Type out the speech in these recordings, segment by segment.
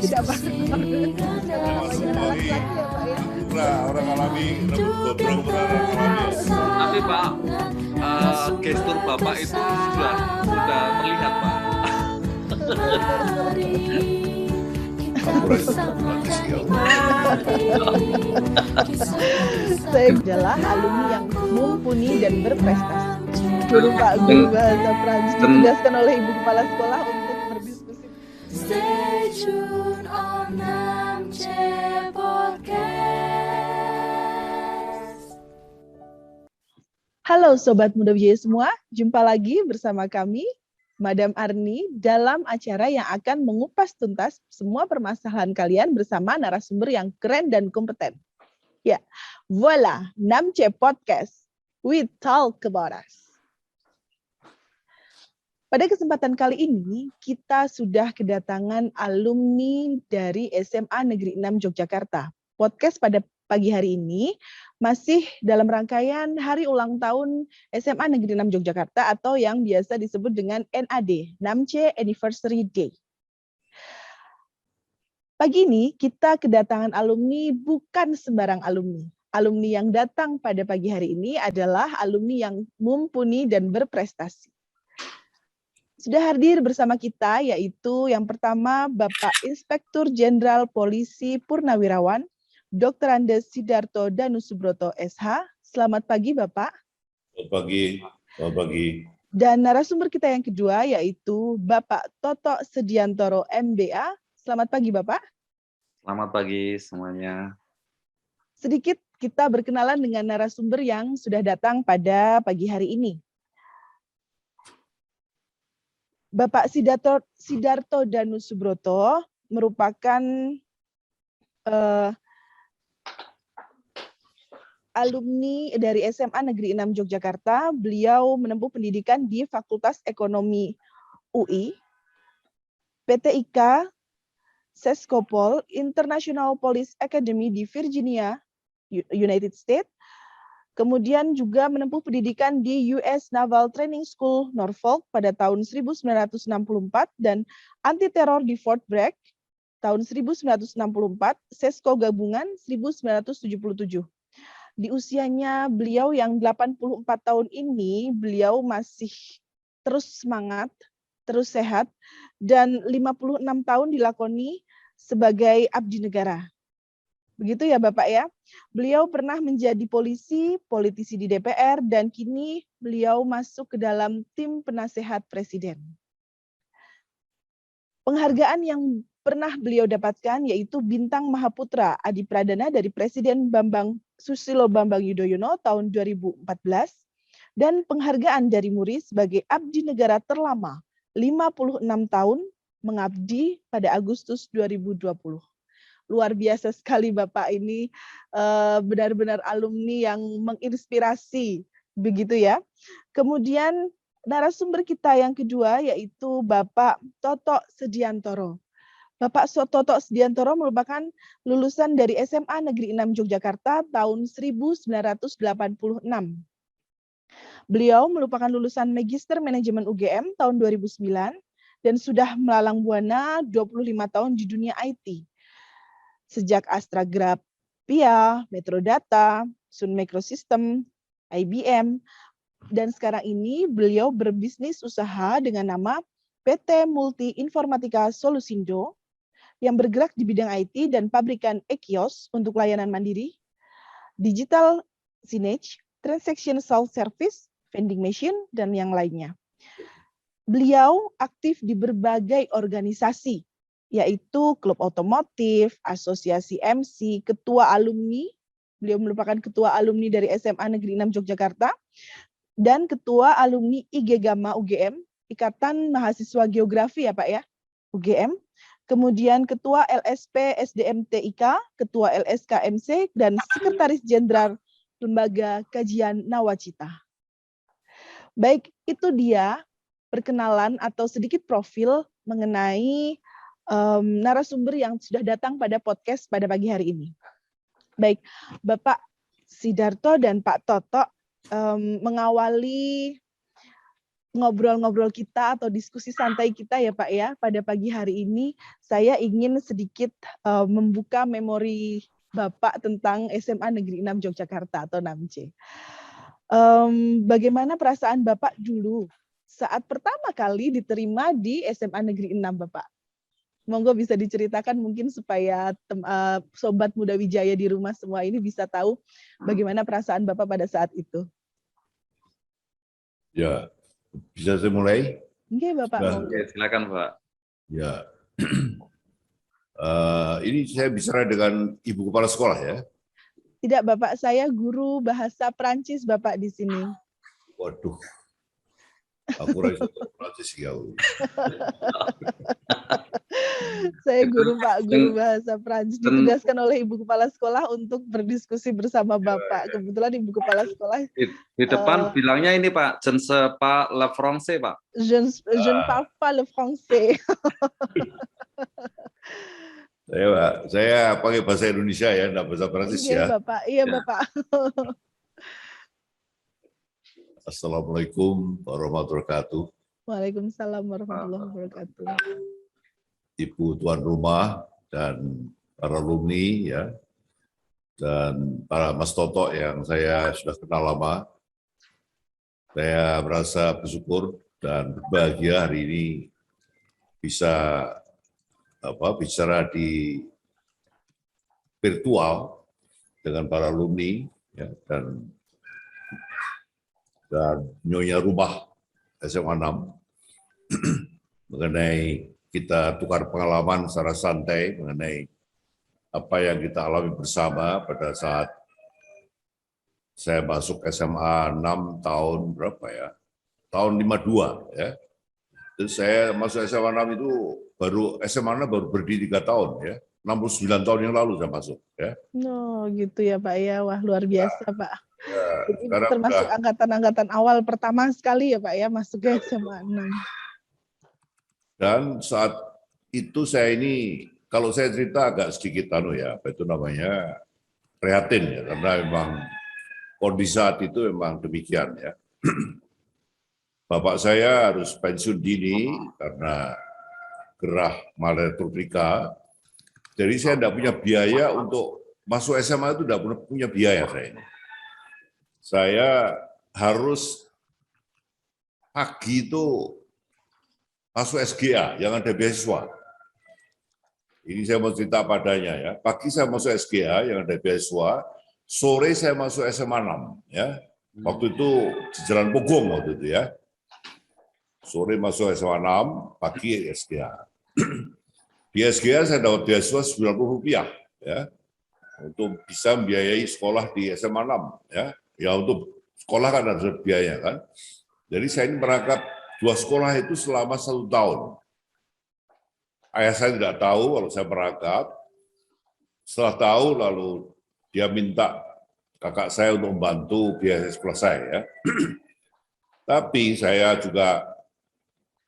tidak Pak. Namanya laki-laki ya Pak ya. Orang alami, rambut gondrong orang alami. Tapi Pak, gestur Bapak itu sudah terlihat Pak. Saya adalah alumni yang mumpuni dan berprestasi. Guru Pak Guru Bahasa Prancis ditugaskan oleh Ibu Kepala Sekolah untuk berdiskusi. Stay tuned on Namche Podcast. Halo Sobat Muda Wijaya semua, jumpa lagi bersama kami, Madam Arni, dalam acara yang akan mengupas tuntas semua permasalahan kalian bersama narasumber yang keren dan kompeten. Ya, voila, Namche Podcast, we talk about us. Pada kesempatan kali ini, kita sudah kedatangan alumni dari SMA Negeri 6 Yogyakarta. Podcast pada pagi hari ini masih dalam rangkaian hari ulang tahun SMA Negeri 6 Yogyakarta atau yang biasa disebut dengan NAD, Namche Anniversary Day. Pagi ini kita kedatangan alumni bukan sembarang alumni. Alumni yang datang pada pagi hari ini adalah alumni yang mumpuni dan berprestasi. Sudah hadir bersama kita yaitu yang pertama Bapak Inspektur Jenderal Polisi Purnawirawan Dr. Andes Sidarto Danusubroto SH. Selamat pagi Bapak. Selamat pagi. Dan narasumber kita yang kedua yaitu Bapak Toto Sediantoro MBA. Selamat pagi Bapak. Selamat pagi semuanya. Sedikit kita berkenalan dengan narasumber yang sudah datang pada pagi hari ini. Bapak Sidarto Danusubroto merupakan alumni dari SMA Negeri 6 Yogyakarta. Beliau menempuh pendidikan di Fakultas Ekonomi UI, PT IKA, Seskopol, International Police Academy di Virginia, United States. Kemudian juga menempuh pendidikan di US Naval Training School Norfolk pada tahun 1964 dan anti teror di Fort Bragg tahun 1964, Sesko Gabungan 1977. Di usianya beliau yang 84 tahun ini, beliau masih terus semangat, terus sehat, dan 56 tahun dilakoni sebagai abdi negara. Begitu ya Bapak ya. Beliau pernah menjadi politisi di DPR, dan kini beliau masuk ke dalam tim penasehat Presiden. Penghargaan yang pernah beliau dapatkan yaitu Bintang Mahaputra Adi Pradana dari Presiden Susilo Bambang Yudhoyono tahun 2014, dan penghargaan dari MURI sebagai abdi negara terlama 56 tahun mengabdi pada Agustus 2020. Luar biasa sekali Bapak ini, benar-benar alumni yang menginspirasi, begitu ya. Kemudian narasumber kita yang kedua yaitu Bapak Toto Sediantoro. Bapak Toto Sediantoro merupakan lulusan dari SMA Negeri 6 Yogyakarta tahun 1986. Beliau merupakan lulusan Magister Manajemen UGM tahun 2009 dan sudah melalang buana 25 tahun di dunia IT. Sejak Astragrafia, Metrodata, Sun Microsystem, IBM, dan sekarang ini beliau berbisnis usaha dengan nama PT Multi Informatika Solusindo yang bergerak di bidang IT dan pabrikan e-kios untuk layanan mandiri, digital signage, transaction self-service, vending machine, dan yang lainnya. Beliau aktif di berbagai organisasi, yaitu klub otomotif, asosiasi MC, ketua alumni, beliau merupakan ketua alumni dari SMA Negeri 6 Yogyakarta, dan ketua alumni IG Gama UGM, Ikatan Mahasiswa Geografi ya Pak ya, UGM, kemudian ketua LSP SDMT IK, ketua LSKMC, dan sekretaris jenderal Lembaga Kajian Nawacita. Baik, itu dia perkenalan atau sedikit profil mengenai narasumber yang sudah datang pada podcast pada pagi hari ini. Baik, Bapak Sidarto dan Pak Toto mengawali ngobrol-ngobrol kita atau diskusi santai kita ya Pak ya. Pada pagi hari ini saya ingin sedikit membuka memori Bapak tentang SMA Negeri 6 Yogyakarta atau NAMC. Bagaimana perasaan Bapak dulu saat pertama kali diterima di SMA Negeri 6 Bapak? Monggo bisa diceritakan mungkin supaya Sobat Muda Wijaya di rumah semua ini bisa tahu bagaimana perasaan Bapak pada saat itu. Ya, bisa saya mulai? Oke Bapak, Nah, monggo. Oke, silakan Pak. Ya, ini saya bicara dengan Ibu Kepala Sekolah ya. Tidak Bapak, saya guru bahasa Prancis Bapak di sini. Waduh, aku rasa Prancis jauh. Saya guru Pak, guru bahasa Prancis, Dan- ditugaskan oleh Ibu Kepala Sekolah untuk berdiskusi bersama Bapak. Kebetulan Ibu Kepala Sekolah, Di depan bilangnya ini Pak, je ne sais pas le français Pak. je ne parle pas le français. Saya pakai bahasa Indonesia ya, enggak bahasa Prancis Iya ya. Bapak, iya Ya. Bapak. Assalamualaikum warahmatullahi wabarakatuh. Waalaikumsalam warahmatullahi wabarakatuh. Ibu tuan rumah dan para alumni ya, dan para Mas Toto yang saya sudah kenal lama. Saya merasa bersyukur dan berbahagia hari ini bisa bicara di virtual dengan para alumni ya, dan nyonya rumah SMA 6 mengenai kita tukar pengalaman secara santai mengenai apa yang kita alami bersama pada saat saya masuk SMA 6 tahun berapa ya? Tahun 52 ya. Terus saya masuk SMA 6 itu SMA 6 baru berdiri 3 tahun ya. 69 tahun yang lalu saya masuk ya. Oh gitu ya Pak ya, wah luar biasa Pak. Jadi sekarang termasuk udah- angkatan-angkatan awal pertama sekali ya Pak ya masuk ke SMA 6. Dan saat itu saya ini, kalau saya cerita agak sedikit apa itu namanya, prihatin ya, karena memang kondisi saat itu memang demikian ya. Bapak saya harus pensiun dini karena gerah malaria tropika. Jadi saya tidak punya biaya untuk masuk SMA, itu tidak punya biaya saya ini. Saya harus pagi itu masuk SGA yang ada beasiswa. Ini saya mau cerita padanya ya. Pagi saya masuk SGA yang ada beasiswa, sore saya masuk SMA 6 ya. Waktu itu di Jalan Pogong waktu itu ya. Sore masuk SMA 6, pagi SGA. Di SGA saya dapat beasiswa Rp90 ya. Untuk bisa membiayai sekolah di SMA 6 ya. Ya untuk sekolah kan harus biaya kan. Jadi saya ini merangkap 2 sekolah itu selama 1 tahun. Ayah saya tidak tahu kalau saya merangkap. Setelah tahu lalu dia minta kakak saya untuk membantu biaya sekolah saya. Ya. Tapi saya juga,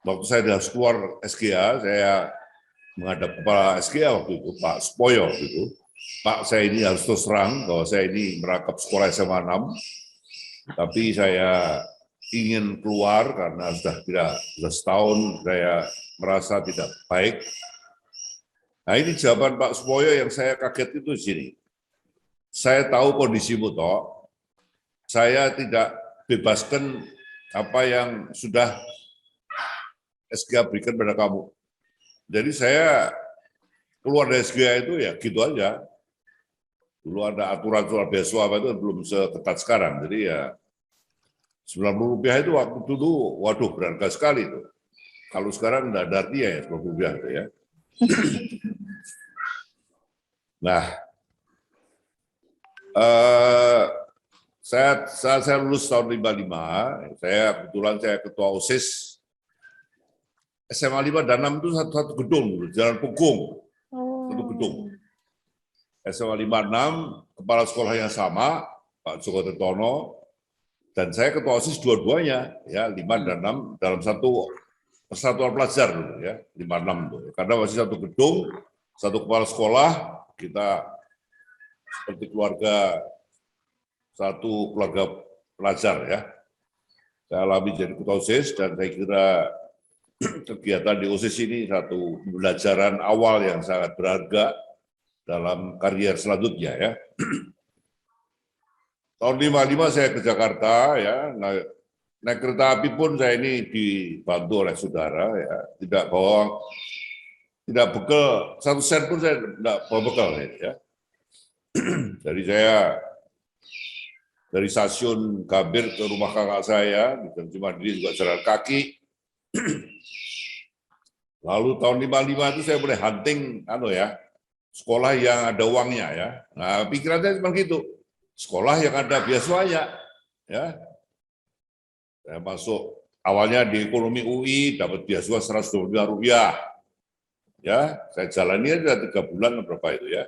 waktu saya harus keluar SGA, saya menghadap kepala SGA waktu itu, Pak Spoyo waktu itu. Pak, saya ini harus terus terang bahwa saya ini merangkap sekolah SMA 6, tapi saya ingin keluar karena sudah setahun saya merasa tidak baik. Nah ini jawaban Pak Supoyo yang saya kaget itu di sini. Saya tahu kondisimu toh, saya tidak bebaskan apa yang sudah SGA berikan pada kamu. Jadi saya keluar dari SGA itu ya gitu aja. Dulu ada aturan soal beasiswa apa itu belum seketat sekarang. Jadi ya Rp90 itu waktu dulu, waduh berharga sekali itu. Kalau sekarang enggak ada artinya ya Rp90 itu ya. Nah, saya lulus tahun 55, kebetulan saya ketua OSIS SMA 5 dan 6 itu satu gedung, Jalan Pogong, satu gedung. SMA 56, kepala sekolahnya sama, Pak Joko Tetono, dan saya ketua OSIS dua-duanya, ya 5 dan 6 dalam satu persatuan pelajar dulu ya, 56 itu. Karena masih satu gedung, satu kepala sekolah, kita seperti satu keluarga pelajar ya. Saya alami jadi ketua OSIS dan saya kira kegiatan di OSIS ini satu pembelajaran awal yang sangat berharga dalam karier selanjutnya ya. Tahun 55 saya ke Jakarta ya, naik kereta api pun saya ini dibantu oleh saudara ya, tidak bekal 1 sen pun saya tidak bawa bekal ya. Jadi saya dari stasiun Gambir ke rumah kakak saya, di Cimandiri juga jalan kaki. Lalu tahun 55 itu saya mulai hunting sekolah yang ada uangnya ya. Nah, pikirannya seperti itu. Sekolah yang ada beasiswanya ya. Saya masuk awalnya di ekonomi UI dapat beasiswa Rp125. Ya, saya jalani aja 3 bulan berapa itu ya.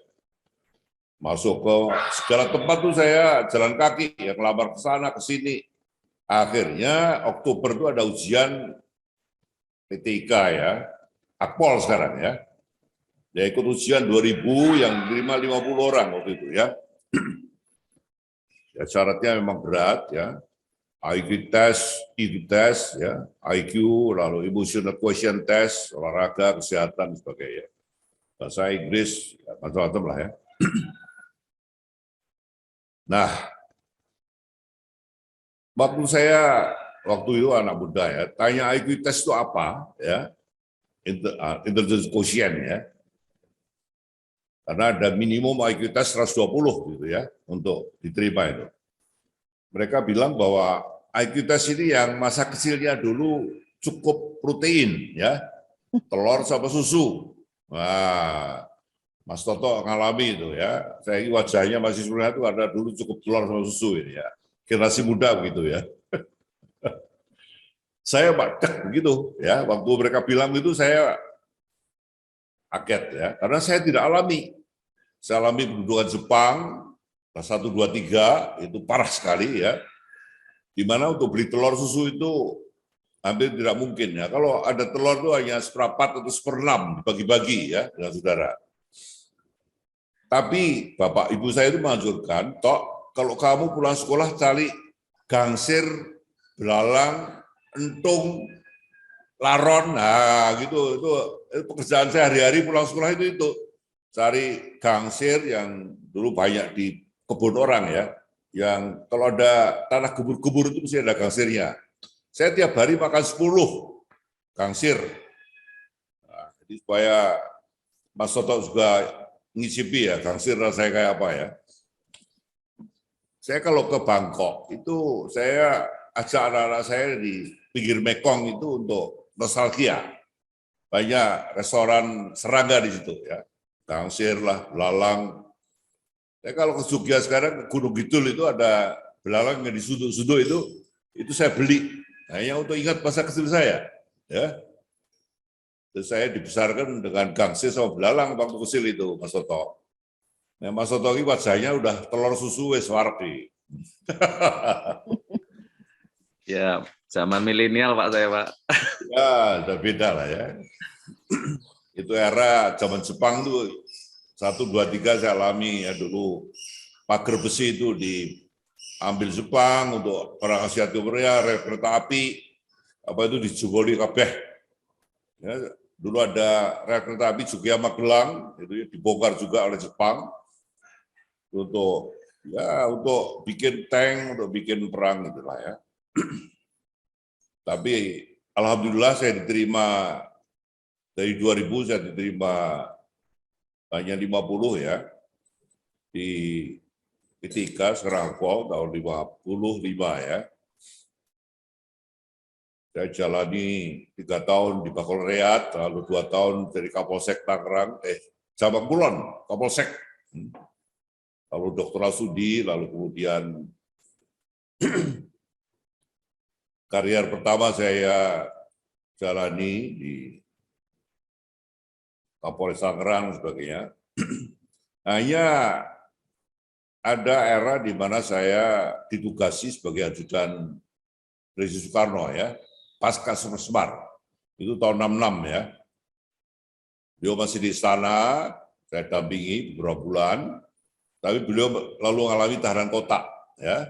Masuk ke segala tempat tuh saya jalan kaki, ya ngelamar ke sana ke sini. Akhirnya Oktober itu ada ujian PTIK ya, Akpol sekarang ya. Dia ikut ujian 2000 yang diterima 50 orang waktu itu ya. Ya syaratnya memang berat ya. IQ test, EQ test ya, IQ, lalu emotional quotient test, olahraga, kesehatan, sebagainya. Bahasa Inggris, ya, macam-macam lah ya. Nah, waktu itu anak muda ya, tanya IQ test itu apa ya, intelligence quotient ya, karena ada minimum IQ test 120 gitu ya untuk diterima itu. Mereka bilang bahwa IQ test ini yang masa kecilnya dulu cukup protein ya, telur sama susu. Wah, Mas Toto ngalami itu ya. Saya ini wajahnya masih sebenarnya itu ada dulu cukup telur sama susu ini ya. Generasi muda begitu ya. Saya badak begitu ya. Waktu mereka bilang itu saya kaget ya. Karena saya tidak alami. Saya alami pendudukan Jepang kelas 1, 2, 3 itu parah sekali ya. Di mana untuk beli telur susu itu hampir tidak mungkin ya. Kalau ada telur itu hanya seperempat atau seperenam dibagi-bagi ya dengan saudara. Tapi bapak ibu saya itu menganjurkan, Tok, kalau kamu pulang sekolah cari gangsir, belalang, entung, laron, nah gitu itu pekerjaan saya hari-hari pulang sekolah itu cari gangsir yang dulu banyak di kebun orang ya, yang kalau ada tanah gubur-gubur itu mesti ada gangsirnya. Saya tiap hari makan 10 gangsir. Nah, jadi supaya Mas Toto juga ngicipi ya, gangsir rasanya kayak apa ya. Saya kalau ke Bangkok, itu saya ajak anak-anak saya di pinggir Mekong itu untuk nostalgia. Banyak restoran serangga di situ ya. Gangsir lah, belalang. Saya kalau ke Jogja sekarang, ke Gunung Kidul itu ada belalang yang di sudut-sudut itu saya beli. Hanya untuk ingat masa kecil saya. Ya. Terus saya dibesarkan dengan gangsir sama belalang waktu kecil itu, Mas Toto. Nah, Mas Toto ini wajahnya udah telur susu wis wardi. Ya, zaman milenial Pak saya, Pak. Ya, udah beda lah ya. Itu era zaman Jepang tuh 1, 2, 3 saya alami ya dulu. Pagar besi itu diambil Jepang untuk perang Asia Timurnya, rel kereta api, apa itu dijeboli kabeh. Ya, dulu ada rel kereta api Jogja Magelang, itu dibongkar juga oleh Jepang untuk bikin tank, untuk bikin perang itulah ya. Tapi alhamdulillah saya diterima dari 2000 saya diterima hanya 50 ya di PTIK Serangkol tahun 55 ya. Saya jalani 3 tahun di Bakolreat, lalu 2 tahun dari Kapolsek Tangerang, Cabang Kulon, Kapolsek. Lalu Dr. Asudi, lalu kemudian karier pertama saya jalani di Kapolres Tangerang sebagainya. Hanya ada era di mana saya ditugasi sebagai ajudan Presiden Soekarno ya. Pasca Semar, itu tahun 66 ya. Beliau masih di istana, saya dampingi beberapa bulan, tapi beliau lalu mengalami tahanan kota ya.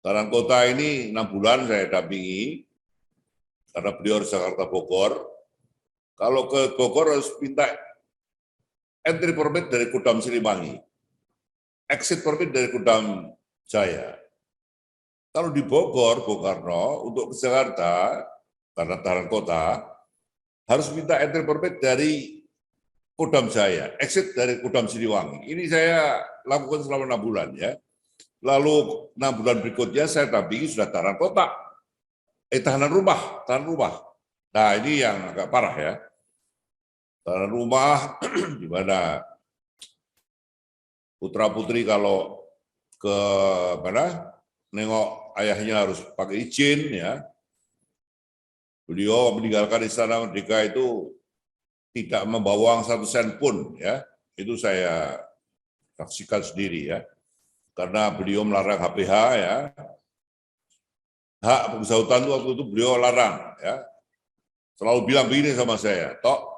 Tahanan kota ini 6 bulan saya dampingi, karena beliau dari Jakarta Bogor. Kalau ke Bogor harus minta entry permit dari Kodam Siliwangi, exit permit dari Kodam Jaya. Kalau di Bogor, Bung Karno, untuk ke Jakarta, karena tahanan kota, harus minta entry permit dari Kodam Jaya, exit dari Kodam Siliwangi. Ini saya lakukan selama 6 bulan ya. Lalu 6 bulan berikutnya saya dampingi sudah tahanan kota, tahanan rumah. Nah ini yang agak parah ya. Tahanan rumah, di mana putra putri kalau ke mana nengok ayahnya harus pakai izin ya. Beliau meninggalkan Istana Merdeka itu tidak membawa uang 1 sen pun ya. Itu saya saksikan sendiri ya. Karena beliau melarang HPH ya. Hak pengusaha hutan waktu itu beliau larang ya. Selalu bilang begini sama saya, Tok,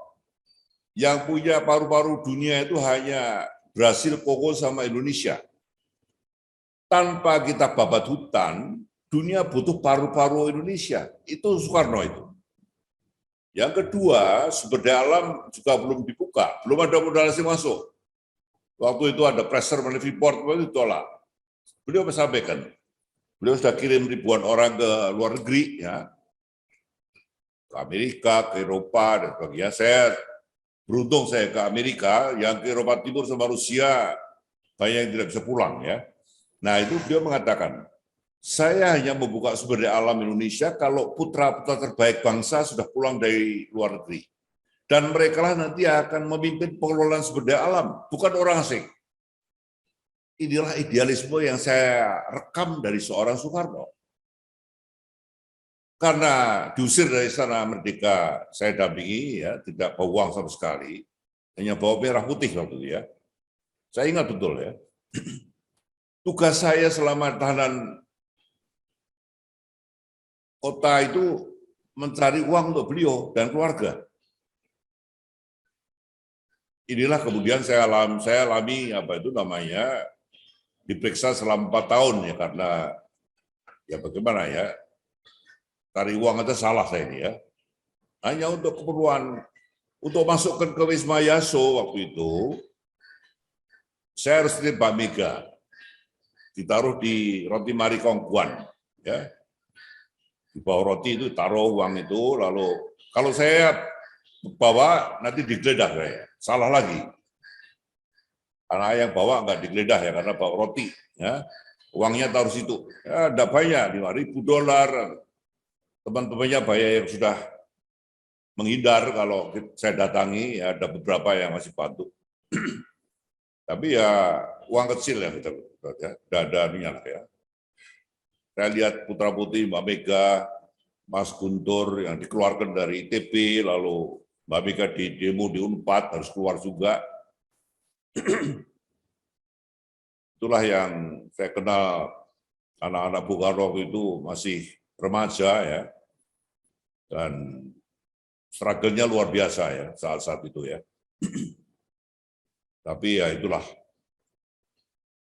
yang punya paru-paru dunia itu hanya Brasil, Kongo, sama Indonesia. Tanpa kita babat hutan, dunia butuh paru-paru Indonesia. Itu Soekarno itu. Yang kedua, sumber daya alam juga belum dibuka, belum ada modal asing masuk. Waktu itu ada pressure mengenai Freeport, itu ditolak. Beliau sampaikan, beliau sudah kirim ribuan orang ke luar negeri, ya, ke Amerika, ke Eropa, dan sebagainya. Beruntung saya ke Amerika, yang ke Eropa Timur sama Rusia banyak yang tidak bisa pulang ya. Nah itu beliau mengatakan, saya hanya membuka sumber daya alam Indonesia kalau putra-putra terbaik bangsa sudah pulang dari luar negeri. Dan mereka lah nanti akan memimpin pengelolaan sumber daya alam, bukan orang asing. Inilah idealisme yang saya rekam dari seorang Soekarno. Karena diusir dari Istana Merdeka, saya dampingi, ya, tidak bawa uang sama sekali, hanya bawa merah putih waktu itu ya. Saya ingat betul ya. Tugas saya selama tahanan kota itu mencari uang untuk beliau dan keluarga. Inilah kemudian saya alami apa itu namanya diperiksa selama 4 tahun ya, karena ya bagaimana ya, cari uang aja salah saya ini ya. Hanya untuk keperluan, untuk masukkan ke Wisma Yaso waktu itu, saya harus titip Mbak Mega, ditaruh di roti Mari Kongguan, ya. Di bawah roti itu taruh uang itu, lalu kalau saya bawa nanti digeledah saya, salah lagi. Karena yang bawa nggak digeledah ya, karena bawa roti, ya. Uangnya taruh situ, ya, ada banyak, $5.000. Teman-temannya banyak yang sudah menghindar kalau saya datangi, ya ada beberapa yang masih bantu. Tapi ya uang kecil ya, tidak ada minyak ya. Saya lihat putra putri Mbak Mega, Mas Guntur yang dikeluarkan dari ITB, lalu Mbak Mega di demo di UNPAD harus keluar juga. Itulah yang saya kenal anak-anak Bung Karno itu masih remaja ya, dan struggle-nya luar biasa ya saat-saat itu ya. Tapi ya itulah,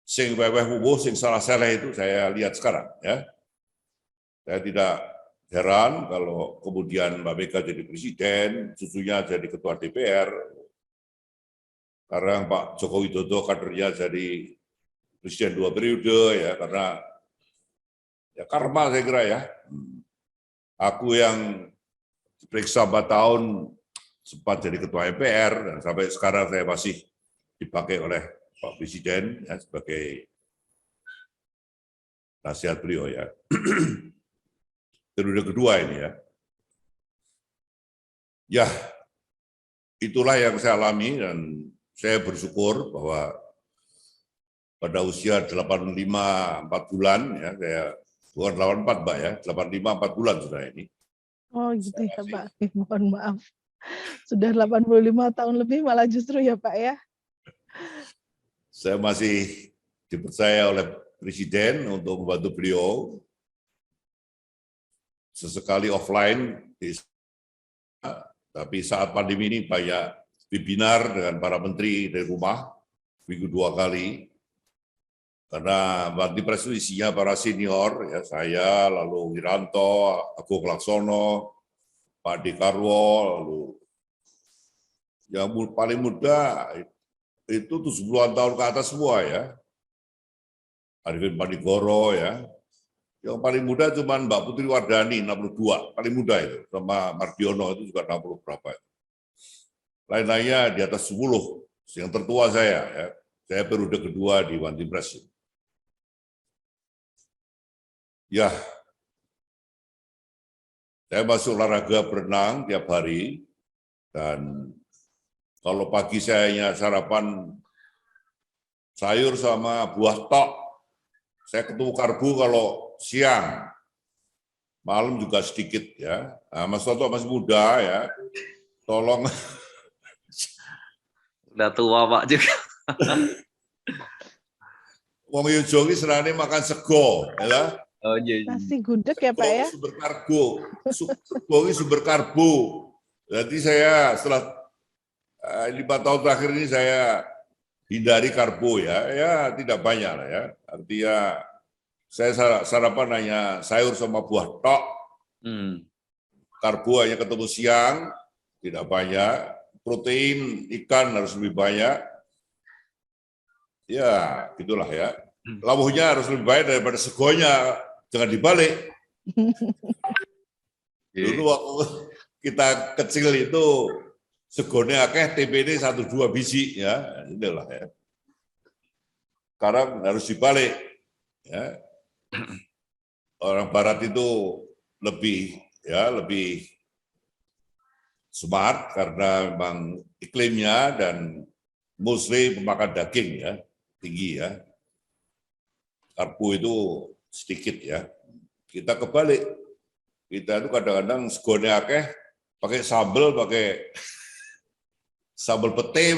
sing weweh wuwuh sing salah seleh itu saya lihat sekarang ya. Saya tidak heran kalau kemudian Mbak Mega jadi presiden, cucunya jadi ketua DPR. Sekarang Pak Joko Widodo kadernya jadi presiden 2 periode ya, karena ya karma saya kira ya. Aku yang diperiksa 4 tahun sempat jadi ketua MPR, dan sampai sekarang saya masih dipakai oleh Pak Presiden ya, sebagai nasihat beliau ya. Periode kedua ini ya. Ya, itulah yang saya alami, dan saya bersyukur bahwa pada usia 85 4 bulan ya, saya bukan 84 Mbak ya, 85 4 bulan sudah ini. Oh gitu ya Pak, mohon maaf. Sudah 85 tahun lebih malah justru ya Pak ya. Saya masih dipercaya oleh Presiden untuk membantu beliau. Sesekali offline, tapi saat pandemi ini banyak webinar dengan para menteri dari rumah, minggu 2 kali. Karena Wantipres itu isinya para senior, ya saya, lalu Wiranto, Agung Laksono, Pak Dekarwo, lalu yang paling muda itu 70-an tahun ke atas semua ya. Arifin Panigoro ya. Yang paling muda cuma Mbak Putri Wardani 62, paling muda itu. Sama Mardiono itu juga 60 berapa. Lain-lainnya di atas 10. Yang tertua saya ya. Saya periode kedua di Wantipres. Ya, saya masuk olahraga berenang tiap hari, dan kalau pagi saya sarapan sayur sama buah tok. Saya ketemu karbo kalau siang, malam juga sedikit ya. Nah, Mas Toto masih muda ya, tolong. Udah tua Pak juga. Wong Yojo ini senangnya makan sego, ya. Oh iya. Nasi gudeg ya Pak ya? Sumber karbo, sego ini sumber karbo. Jadi saya setelah 5 tahun terakhir ini saya hindari karbo ya tidak banyak lah ya. Artinya saya sarapan hanya sayur sama buah tok. Karbo hanya ketemu siang, tidak banyak. Protein ikan harus lebih banyak. Ya, gitulah ya. Lauknya harus lebih banyak daripada segonya. Jangan dibalik. Dulu waktu kita kecil itu segonya akeh, TPD 1-2 biji ya, inilah ya. Sekarang harus dibalik. Ya. Orang Barat itu lebih smart karena memang iklimnya dan mostly pemakan daging ya, tinggi ya. Karbo itu sedikit ya. Kita kebalik. Kita itu kadang-kadang segonya akeh, pakai sambal pete,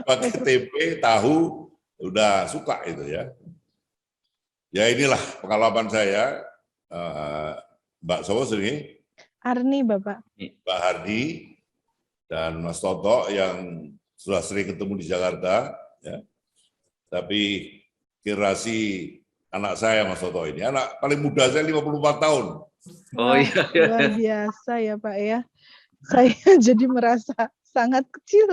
pakai tempe, tahu, udah suka itu ya. Ya inilah pengalaman saya, Mbak Sowo sini. Arni Bapak. Mbak Hardi dan Mas Toto yang sudah sering ketemu di Jakarta, ya. Tapi generasi anak saya Mas Toto ini, anak paling muda saya 54 tahun. Oh iya. Luar biasa ya Pak ya. Saya jadi merasa sangat kecil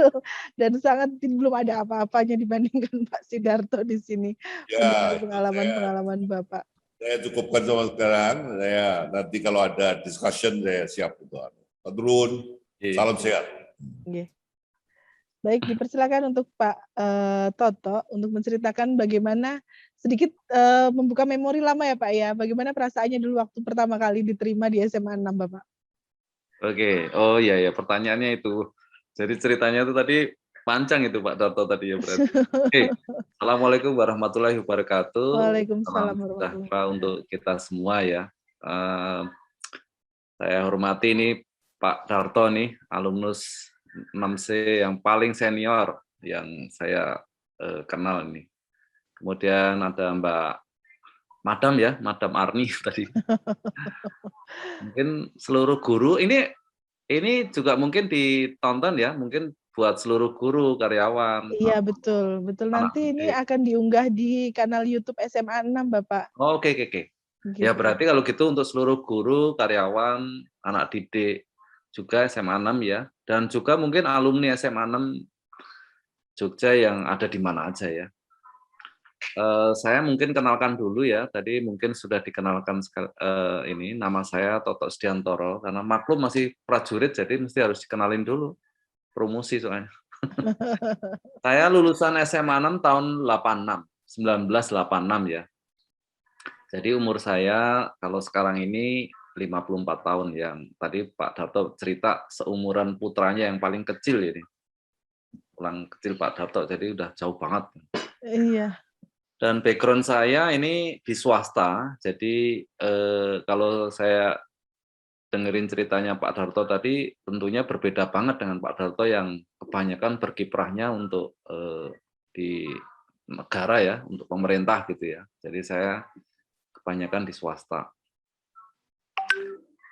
dan sangat belum ada apa-apanya dibandingkan Pak Sidarto di sini. Ya, Pengalaman-pengalaman Bapak. Saya cukupkan sama sekarang. Saya nanti kalau ada discussion saya siap itu. Pak Turun, salam sehat. Okay. Baik, dipersilakan untuk Pak Toto untuk menceritakan bagaimana sedikit membuka memori lama ya Pak ya. Bagaimana perasaannya dulu waktu pertama kali diterima di SMA 6 Bapak? Oke, oh iya ya, pertanyaannya itu. Jadi ceritanya itu tadi panjang itu Pak Toto tadi ya berarti. Oke. Assalamualaikum warahmatullahi wabarakatuh. Waalaikumsalam Salam sejahtera untuk kita semua ya. Saya hormati ini Pak Darto nih, alumnus 6C yang paling senior yang saya kenal ini. Kemudian ada Madam Arni tadi. Mungkin seluruh guru ini juga mungkin ditonton ya, mungkin buat seluruh guru, karyawan. Iya betul. Nanti ini akan diunggah di kanal YouTube SMA 6 Bapak. Oh, oke. Ya berarti kalau gitu untuk seluruh guru, karyawan, anak didik juga SMA 6 ya, dan juga mungkin alumni SMA 6 Jogja yang ada di mana aja ya. Saya mungkin kenalkan dulu ya, tadi mungkin sudah dikenalkan ini, nama saya Toto Sediantoro, karena maklum masih prajurit jadi mesti harus dikenalin dulu, promosi soalnya. Saya lulusan SMA 6 tahun 1986 ya. Jadi umur saya kalau sekarang ini 54 tahun, yang tadi Pak Darto cerita seumuran putranya yang paling kecil ini. Paling kecil Pak Darto, jadi udah jauh banget. Iya. Dan background saya ini di swasta, jadi kalau saya dengerin ceritanya Pak Darto tadi, tentunya berbeda banget dengan Pak Darto yang kebanyakan berkiprahnya untuk di negara ya, untuk pemerintah gitu ya. Jadi saya kebanyakan di swasta.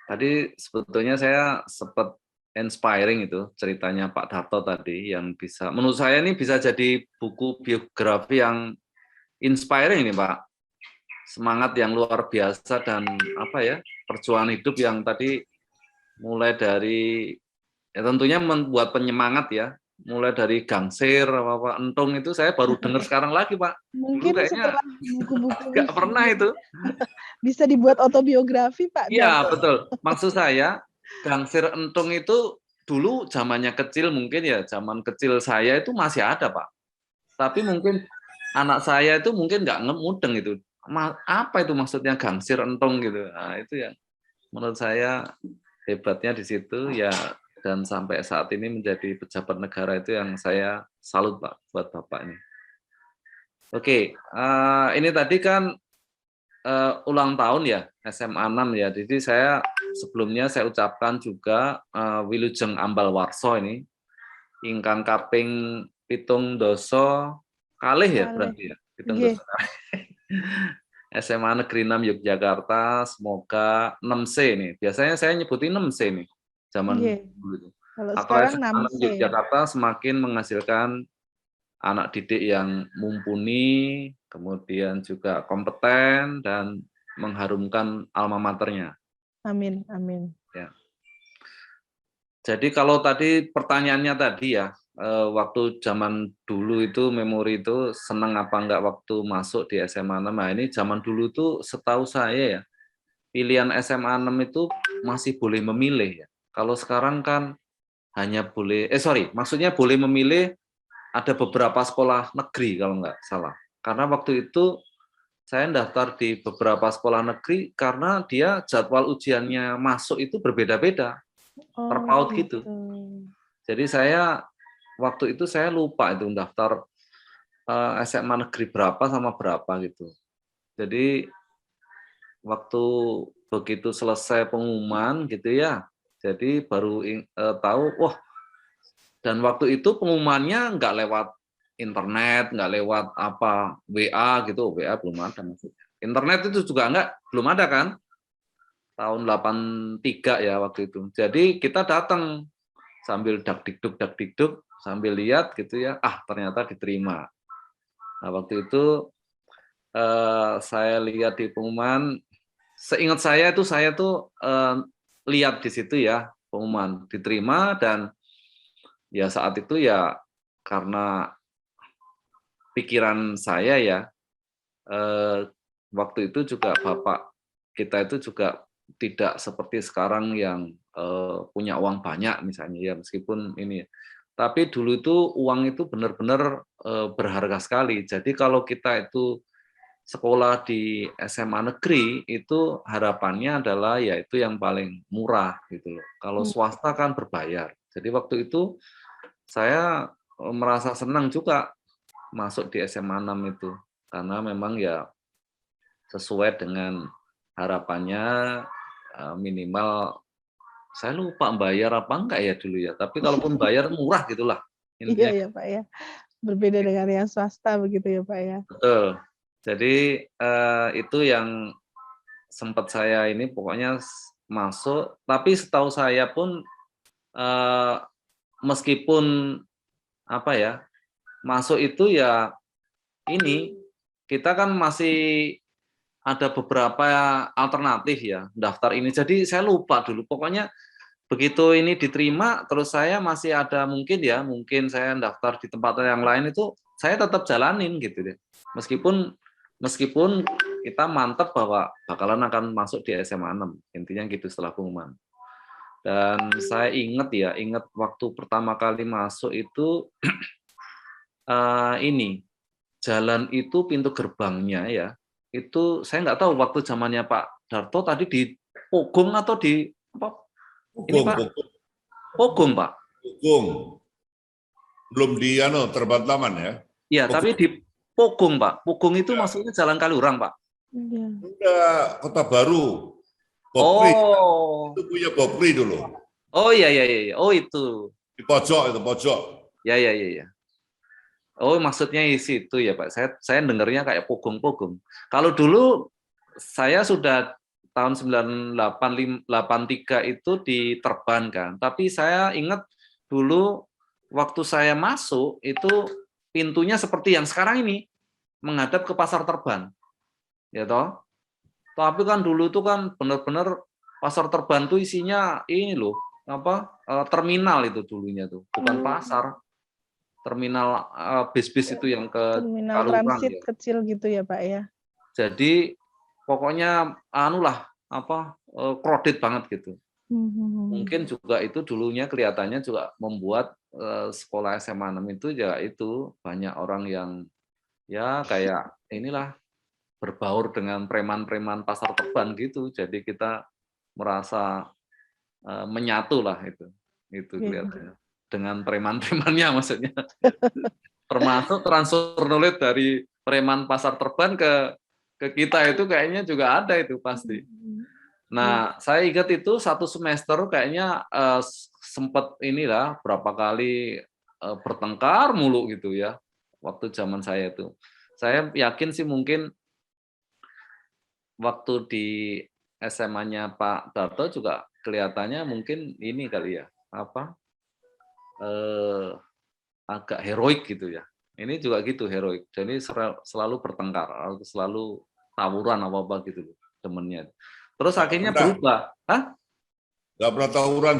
Tadi sebetulnya saya sempat inspiring itu ceritanya Pak Darto tadi, yang bisa, menurut saya ini bisa jadi buku biografi yang inspiring ini Pak. Semangat yang luar biasa dan apa ya, perjuangan hidup yang tadi mulai dari ya tentunya membuat penyemangat ya, mulai dari gangsir apa entung itu saya baru dengar sekarang lagi Pak. Dulu Mungkin kayaknya setelah buku-buku nggak pernah itu. bisa dibuat autobiografi Pak Iya Darto. betul. Maksud saya gangsir entung itu dulu zamannya kecil mungkin ya, zaman kecil saya itu masih ada Pak. Tapi mungkin anak saya itu mungkin nggak mudeng itu. Apa itu maksudnya gangsir entung gitu. Nah, itu yang menurut saya hebatnya di situ ya, dan sampai saat ini menjadi pejabat negara itu yang saya salut Pak buat Bapak ini. Oke, ini tadi kan ulang tahun ya SMA 6 ya. Jadi saya sebelumnya saya ucapkan juga Wilujeng Ambal Warso ini ingkang kaping pitung doso kalih ya berarti ya. Pitung doso kalih. SMA Negeri 6 Yogyakarta, semoga 6C nih. Biasanya saya nyebutin 6C nih, zaman dulu itu. Atau SMA 6 Yogyakarta semakin menghasilkan anak didik yang mumpuni, kemudian juga kompeten, dan mengharumkan alma maternya. Amin, amin. Ya. Jadi kalau tadi pertanyaannya tadi ya, waktu zaman dulu itu memori itu senang apa enggak waktu masuk di SMA 6. Nah ini zaman dulu tuh setahu saya ya, pilihan SMA 6 itu masih boleh memilih ya. Kalau sekarang kan hanya boleh, maksudnya boleh memilih ada beberapa sekolah negeri kalau enggak salah. Karena waktu itu saya daftar di beberapa sekolah negeri karena dia jadwal ujiannya masuk itu berbeda-beda, terpaut gitu. Jadi saya waktu itu saya lupa itu daftar SMA negeri berapa sama berapa gitu. Jadi waktu begitu selesai pengumuman gitu ya, jadi baru tahu, wah, dan waktu itu pengumumannya nggak lewat internet, nggak lewat apa WA gitu, WA belum ada maksudnya. Internet itu juga belum ada kan, tahun 83 ya waktu itu. Jadi kita datang sambil dakdikduk sambil lihat gitu ya, ternyata diterima. Nah waktu itu saya lihat di pengumuman, seingat saya tuh lihat di situ ya pengumuman diterima, dan ya saat itu ya karena pikiran saya ya waktu itu juga bapak kita itu juga tidak seperti sekarang yang punya uang banyak misalnya ya, meskipun ini, tapi dulu itu uang itu benar-benar berharga sekali. Jadi kalau kita itu sekolah di SMA negeri itu harapannya adalah ya itu yang paling murah gitu loh. Kalau swasta kan berbayar. Jadi waktu itu saya merasa senang juga masuk di SMA 6 itu, karena memang ya sesuai dengan harapannya, minimal saya lupa bayar apa enggak ya dulu ya, tapi kalaupun bayar murah gitulah intinya. Iya ya Pak ya, berbeda dengan yang swasta begitu ya Pak ya. Betul. Jadi itu yang sempat saya ini pokoknya masuk, tapi setahu saya pun meskipun apa ya, masuk itu ya ini kita kan masih ada beberapa alternatif ya daftar ini. Jadi saya lupa dulu. Pokoknya begitu ini diterima, terus saya masih ada mungkin saya daftar di tempat yang lain itu saya tetap jalanin gitu deh. Meskipun kita mantap bahwa bakalan akan masuk di SMA 6. Intinya gitu setelah pengumuman. Dan saya ingat waktu pertama kali masuk itu ini jalan itu pintu gerbangnya ya. Itu saya nggak tahu waktu zamannya Pak Darto tadi di Pogong atau di apa? Ini Pak Pogong Pak. Pogong. Belum di Terbataman ya. Iya, tapi di Pogong Pak. Pogong itu maksudnya Jalan Kaliurang Pak. Iya. Udah Kota Baru. Bopri. Oh. Itu punya Bopri dulu. Oh iya. Oh itu. Di pojok itu pojok. Ya. Oh maksudnya di situ ya Pak. Saya dengarnya kayak Pogong. Kalau dulu saya sudah tahun 1983 itu diterbangkan. Tapi saya ingat dulu waktu saya masuk itu pintunya seperti yang sekarang ini, menghadap ke pasar Terban. Ya toh? Tapi kan dulu itu kan benar-benar pasar Terban itu isinya ini loh, terminal itu dulunya tuh, bukan pasar. Terminal bis-bis itu yang ke Terminal Kalurang, transit ya. kecil gitu ya Pak ya. Jadi pokoknya crowded banget gitu. Mungkin juga itu dulunya kelihatannya juga membuat sekolah SMA 6 itu ya itu banyak orang yang ya kayak inilah berbaur dengan preman-preman pasar Terban gitu. Jadi kita merasa menyatu lah itu kelihatannya dengan preman-premannya maksudnya. Termasuk transfer knowledge dari preman pasar Terban ke kita itu kayaknya juga ada itu pasti. Nah, saya ingat itu satu semester kayaknya sempat inilah berapa kali bertengkar mulu gitu ya waktu zaman saya itu. Saya yakin sih mungkin waktu di SMA-nya Pak Darto juga kelihatannya mungkin ini kali ya agak heroik gitu ya. Ini juga gitu heroik. Jadi selalu bertengkar, selalu tawuran apa gitu temennya. Terus akhirnya berubah. Hah? Nggak pernah tawuran,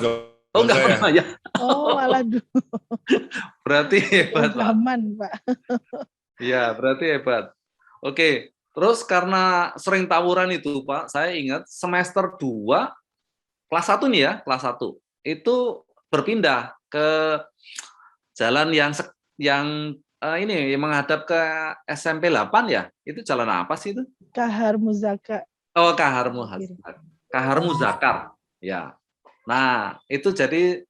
oh nggak pernah ya. Oh malah dulu. Berarti hebat Pak. Zaman Pak. Iya berarti hebat. Oke. Terus karena sering tawuran itu Pak, saya ingat semester 2 kelas 1 nih ya, kelas 1 itu berpindah ke jalan yang ini yang menghadap ke SMP 8 ya. Itu jalan apa sih itu? Kahar Muzaka. Oh, Kahar Muzakar. Ya. Nah, itu jadi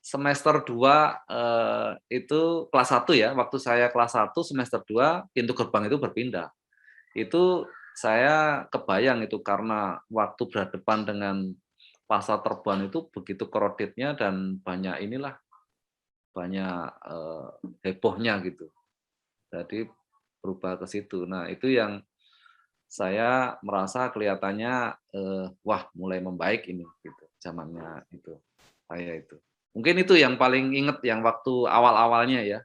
semester 2 itu kelas 1 ya. Waktu saya kelas 1 semester 2 pintu gerbang itu berpindah. Itu saya kebayang itu karena waktu berhadapan dengan pasar Terban itu begitu crowded-nya dan banyak hebohnya gitu. Jadi berubah ke situ. Nah, itu yang saya merasa kelihatannya wah mulai membaik ini gitu zamannya itu. Saya itu. Mungkin itu yang paling inget yang waktu awal-awalnya ya.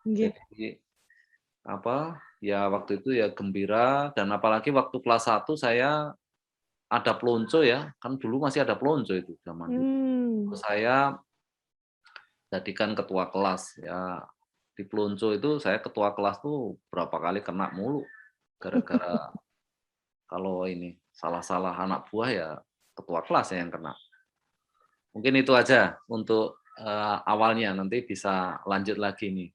Jadi ya waktu itu ya gembira dan apalagi waktu kelas 1 saya ada pelonco ya. Kan dulu masih ada pelonco itu zaman itu. Saya jadikan ketua kelas ya. Di pelonco itu saya ketua kelas tuh berapa kali kena mulu gara-gara kalau ini salah-salah anak buah ya ketua kelas yang kena. Mungkin itu aja untuk awalnya, nanti bisa lanjut lagi nih.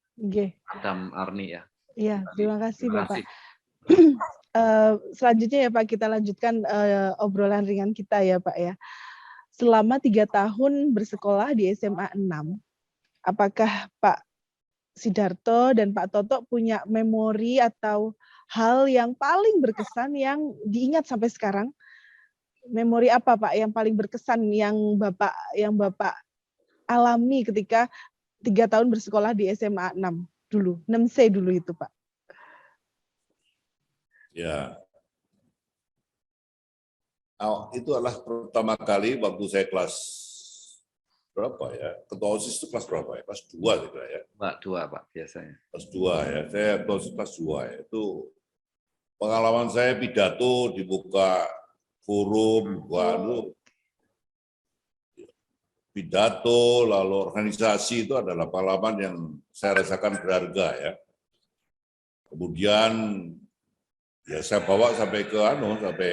Adam Arni ya. Iya, terima kasih Bapak. Selanjutnya ya Pak, kita lanjutkan obrolan ringan kita ya Pak ya. Selama 3 tahun bersekolah di SMA 6, apakah Pak Sidarto dan Pak Toto punya memori atau hal yang paling berkesan yang diingat sampai sekarang? Memori apa Pak yang paling berkesan yang Bapak alami ketika 3 tahun bersekolah di SMA 6 dulu, 6C dulu itu Pak? Ya, itu adalah pertama kali waktu saya kelas berapa ya? Ketua OSIS itu kelas berapa ya? Kelas 2 gitu ya. Kelas 2 Pak biasanya. Kelas 2 ya. Saya ketua OSIS kelas 2 ya. Itu pengalaman saya pidato dibuka forum, pidato, lalu organisasi itu adalah pengalaman yang saya rasakan berharga ya. Kemudian ya saya bawa sampai ke sampai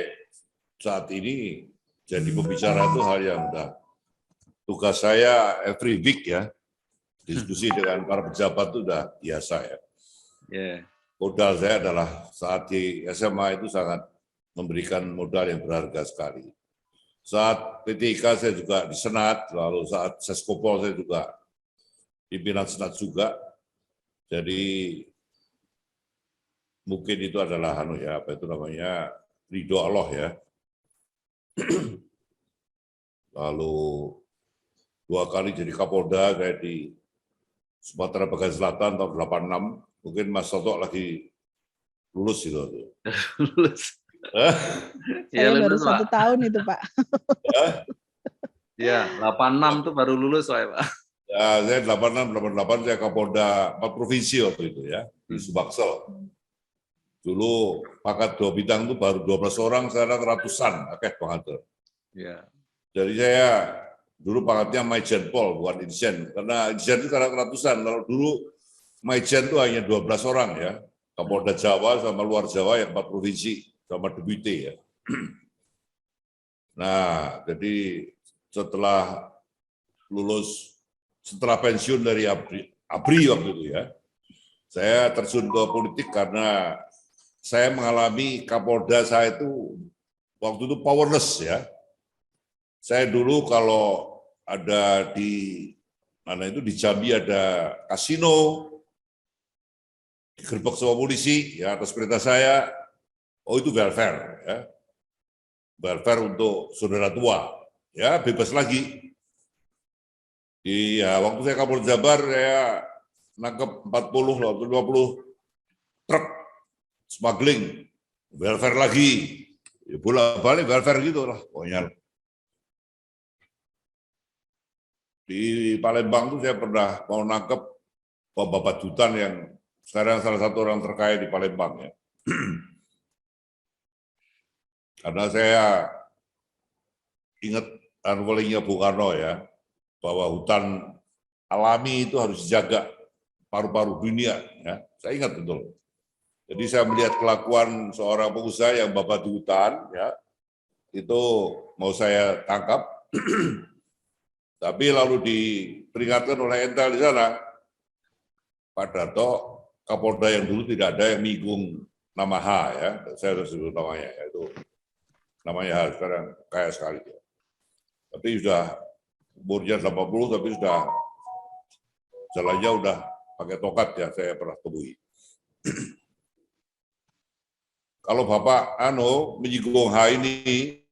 saat ini jadi pembicara itu hal yang udah tugas saya every week ya. Diskusi dengan para pejabat itu udah biasa ya. Modal saya adalah saat di SMA itu sangat memberikan modal yang berharga sekali. Saat P3 saya juga di Senat, lalu saat Seskopol saya juga pimpinan Senat juga. Jadi mungkin itu adalah ridho Allah ya. Lalu 2 kali jadi Kapolda kayak di Sumatera Bagian Selatan tahun 86. Mungkin Mas Toto lagi lulus itu. Lulus. Ya, Saya baru lulus, Pak. 1 tahun itu, Pak. Ya, 86 tuh baru lulus, Pak. Ya, saya 86, 88 saya Kapolda 4 provinsi waktu itu ya, di Subaksel. Dulu pangkat 2 bintang itu baru 12 orang, sekarang ratusan, akeh banget. Ya. Jadi saya dulu pangkatnya Maijen Pol, bukan Irjen. Karena Irjen itu sekarang ratusan, kalau dulu Maijen itu hanya 12 orang ya. Kapolda Jawa sama luar Jawa yang 4 provinsi, sama Deputi ya. Nah, jadi setelah lulus, setelah pensiun dari ABRI waktu itu ya, saya terjun ke politik karena saya mengalami Kapolda saya itu waktu itu powerless ya. Saya dulu kalau ada di mana itu di Jambi ada kasino, digerebek sama polisi ya atas perintah saya, oh itu welfare ya. Welfare untuk saudara tua, ya bebas lagi. Iya, waktu saya Kapolda Jabar saya nangkep 40 atau 50 truk smuggling, welfare lagi. Ya bolak-balik welfare gitu lah pokoknya. Di Palembang tuh saya pernah mau nangkep Bapak Dutan yang sekarang salah satu orang terkaya di Palembang ya. Karena saya ingat unwillingnya Bung Karno ya, bahwa hutan alami itu harus dijaga paru-paru dunia ya. Saya ingat betul. Jadi saya melihat kelakuan seorang pengusaha yang babat di hutan ya, itu mau saya tangkap. Tapi lalu diperingatkan oleh Intel di sana, Pak Darto, Kapolda yang dulu tidak ada yang menyinggung nama H ya, saya harus sebut namanya, itu namanya H sekarang kaya sekali. Tapi sudah umurnya 80, tapi sudah jalannya udah pakai tokat ya, saya pernah temui. Kalau Bapak menyinggung H ini,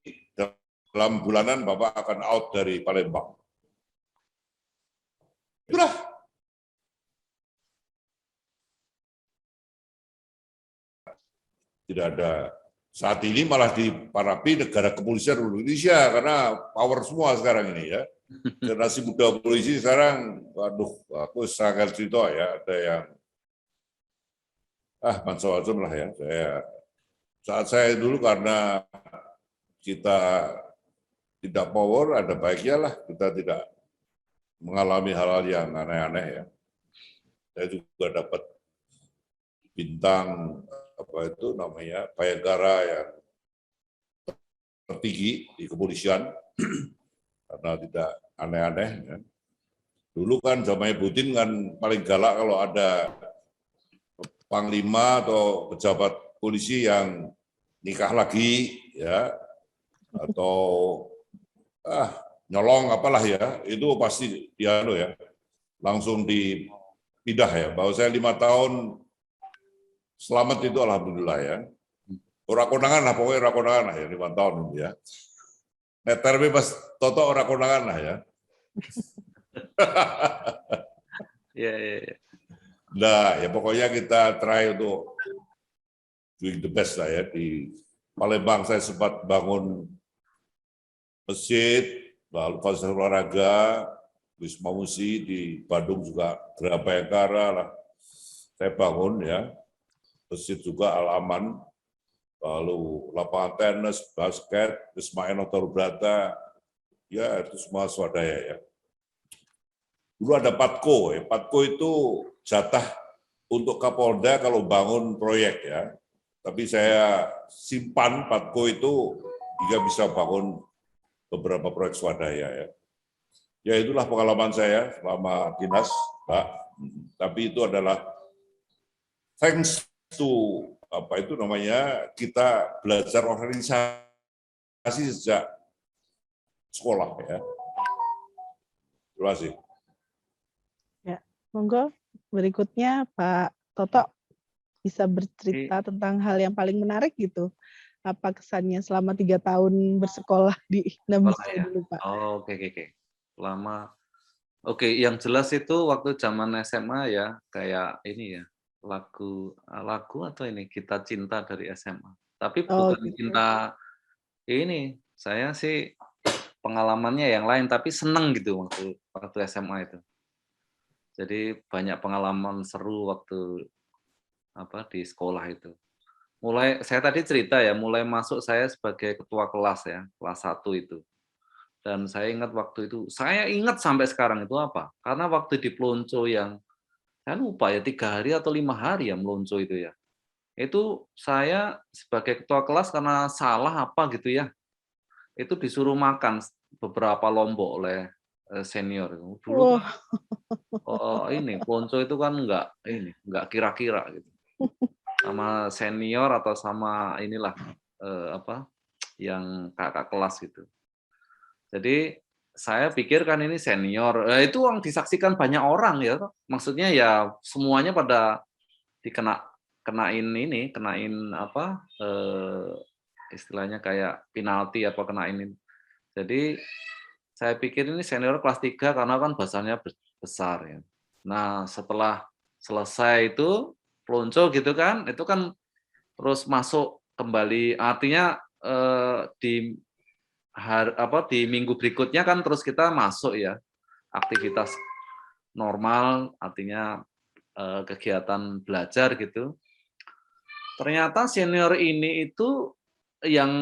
dalam bulanan Bapak akan out dari Palembang. Itulah. Tidak ada. Saat ini malah diparapi negara kepolisian Indonesia karena power semua sekarang ini ya. Generasi muda polisi sekarang, waduh, aku sangat cerita ya, ada yang macam-macam lah ya. Saat saya dulu karena kita tidak power, ada baiknya lah kita tidak mengalami hal-hal yang aneh-aneh ya. Saya juga dapat bintang apa itu namanya Bayangkara yang tertinggi di kepolisian karena tidak aneh-aneh. Ya. Dulu kan zamannya Putin kan paling galak kalau ada panglima atau pejabat polisi yang nikah lagi ya atau nyolong apalah ya, itu pasti dia ya langsung dipindah ya. Bahwa saya 5 tahun selamat itu alhamdulillah ya. Ora konangan lah, pokoknya ora konangan lah ya 5 tahun itu ya. Neter bebas toto ora konangan lah ya. Ya. Nah, ya pokoknya kita try untuk doing the best lah ya. Di Palembang saya sempat bangun masjid, lalu fasilitas olahraga, Wisma Musi, di Bandung juga Geraha Bayangkara lah. Saya bangun ya, masjid juga Al-Aman, lalu lapangan tenis, basket, Wisma Enotor Brata, ya itu semua swadaya ya. Dulu ada Patko, ya. Patko itu jatah untuk Kapolda kalau bangun proyek ya. Tapi saya simpan Patko itu hingga bisa bangun beberapa proyek swadaya ya. Ya itulah pengalaman saya selama dinas, Pak. Tapi itu adalah thanks to apa itu namanya kita belajar organisasi sejak sekolah ya. Terima kasih. Ya, monggo berikutnya Pak Toto bisa bercerita tentang hal yang paling menarik gitu. Apa kesannya selama 3 tahun bersekolah di Indonesia ya? dulu, Pak? Oh, oke. Lama. Oke, yang jelas itu waktu zaman SMA ya, kayak ini ya, lagu atau ini Kita Cinta dari SMA. Tapi Oh bukan gitu. cinta ini. Saya sih pengalamannya yang lain, tapi seneng gitu waktu SMA itu. Jadi banyak pengalaman seru waktu di sekolah itu. Saya tadi cerita ya, mulai masuk saya sebagai ketua kelas ya, kelas 1 itu. Dan saya ingat sampai sekarang itu apa? Karena waktu di Pelonco yang saya lupa ya 3 hari atau 5 hari ya melonco itu ya. Itu saya sebagai ketua kelas karena salah apa gitu ya, itu disuruh makan beberapa lombok oleh senior. Dulu kan Wah, ini Pelonco itu kan nggak kira-kira gitu. Sama senior atau sama inilah yang kakak kelas gitu. Jadi saya pikir kan ini senior, itu yang disaksikan banyak orang ya. Maksudnya ya semuanya pada kenain istilahnya kayak penalti apa kenain ini. Jadi saya pikir ini senior kelas 3 karena kan basannya besar ya. Nah, setelah selesai itu pelonco gitu kan, itu kan terus masuk kembali artinya di minggu berikutnya kan terus kita masuk ya aktivitas normal, artinya kegiatan belajar gitu. Ternyata senior ini itu yang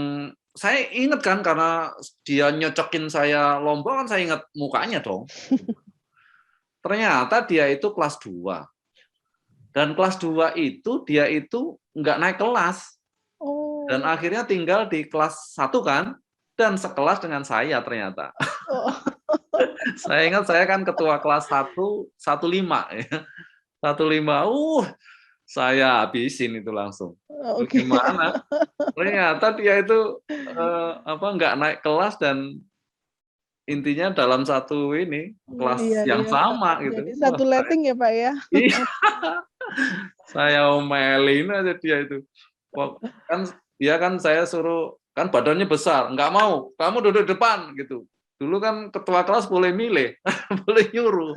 saya ingat kan karena dia nyocokin saya lomba kan saya ingat mukanya dong. Ternyata dia itu kelas 2. Dan kelas 2 itu dia itu nggak naik kelas. Dan oh, akhirnya tinggal di kelas 1 kan, dan sekelas dengan saya ternyata. oh, Saya ingat saya kan ketua kelas 115 ya. 15, saya habisin itu langsung. oke. Gimana? Ternyata dia itu nggak naik kelas dan intinya dalam satu Iya, kelas yang iya, Pak. sama Jadi gitu. Wah, satu letting ya, Pak ya? iya, saya omelin aja dia itu. Kan dia kan saya suruh kan badannya besar, nggak mau, kamu duduk depan gitu. Dulu kan ketua kelas boleh milih, boleh nyuruh.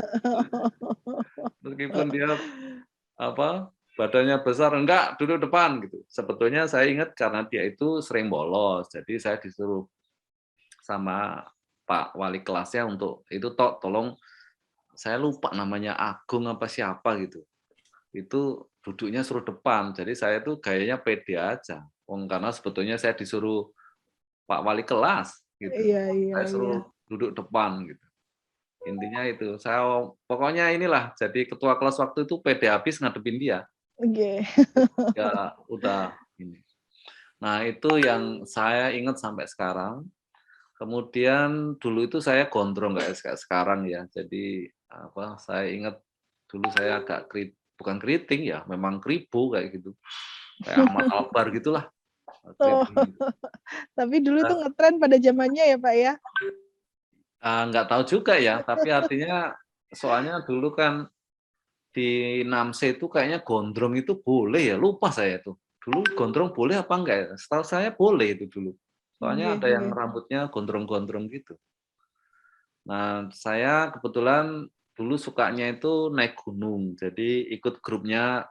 Meskipun dia badannya besar, enggak duduk depan gitu. Sebetulnya saya ingat karena dia itu sering bolos, jadi saya disuruh sama Pak Wali kelasnya untuk itu tolong saya lupa namanya Agung apa siapa gitu. Itu duduknya suruh depan. Jadi saya tuh gayanya pede aja. Karena sebetulnya saya disuruh Pak Wali kelas gitu. Iya, iya, Saya iya. suruh duduk depan gitu. Intinya itu. Pokoknya inilah jadi ketua kelas waktu itu pede habis ngadepin dia. Oke. Ya udah ini. Nah, itu yang saya ingat sampai sekarang. Kemudian dulu itu saya gondrong nggak kayak sekarang ya. Jadi saya ingat dulu saya agak bukan keriting ya, memang kribo kayak gitu. Kayak Ahmad Albar gitulah. Oh, Keriting gitu. tapi dulu itu ngetren pada zamannya ya, Pak ya? Nggak tahu juga ya, tapi artinya soalnya dulu kan di Namse itu kayaknya gondrong itu boleh ya, lupa saya itu. Dulu gondrong boleh apa enggak ya? Setahu saya boleh itu dulu. Oke, Soalnya ada yang oke. rambutnya gondrong-gondrong gitu. Nah, saya kebetulan dulu sukanya itu naik gunung. Jadi ikut grupnya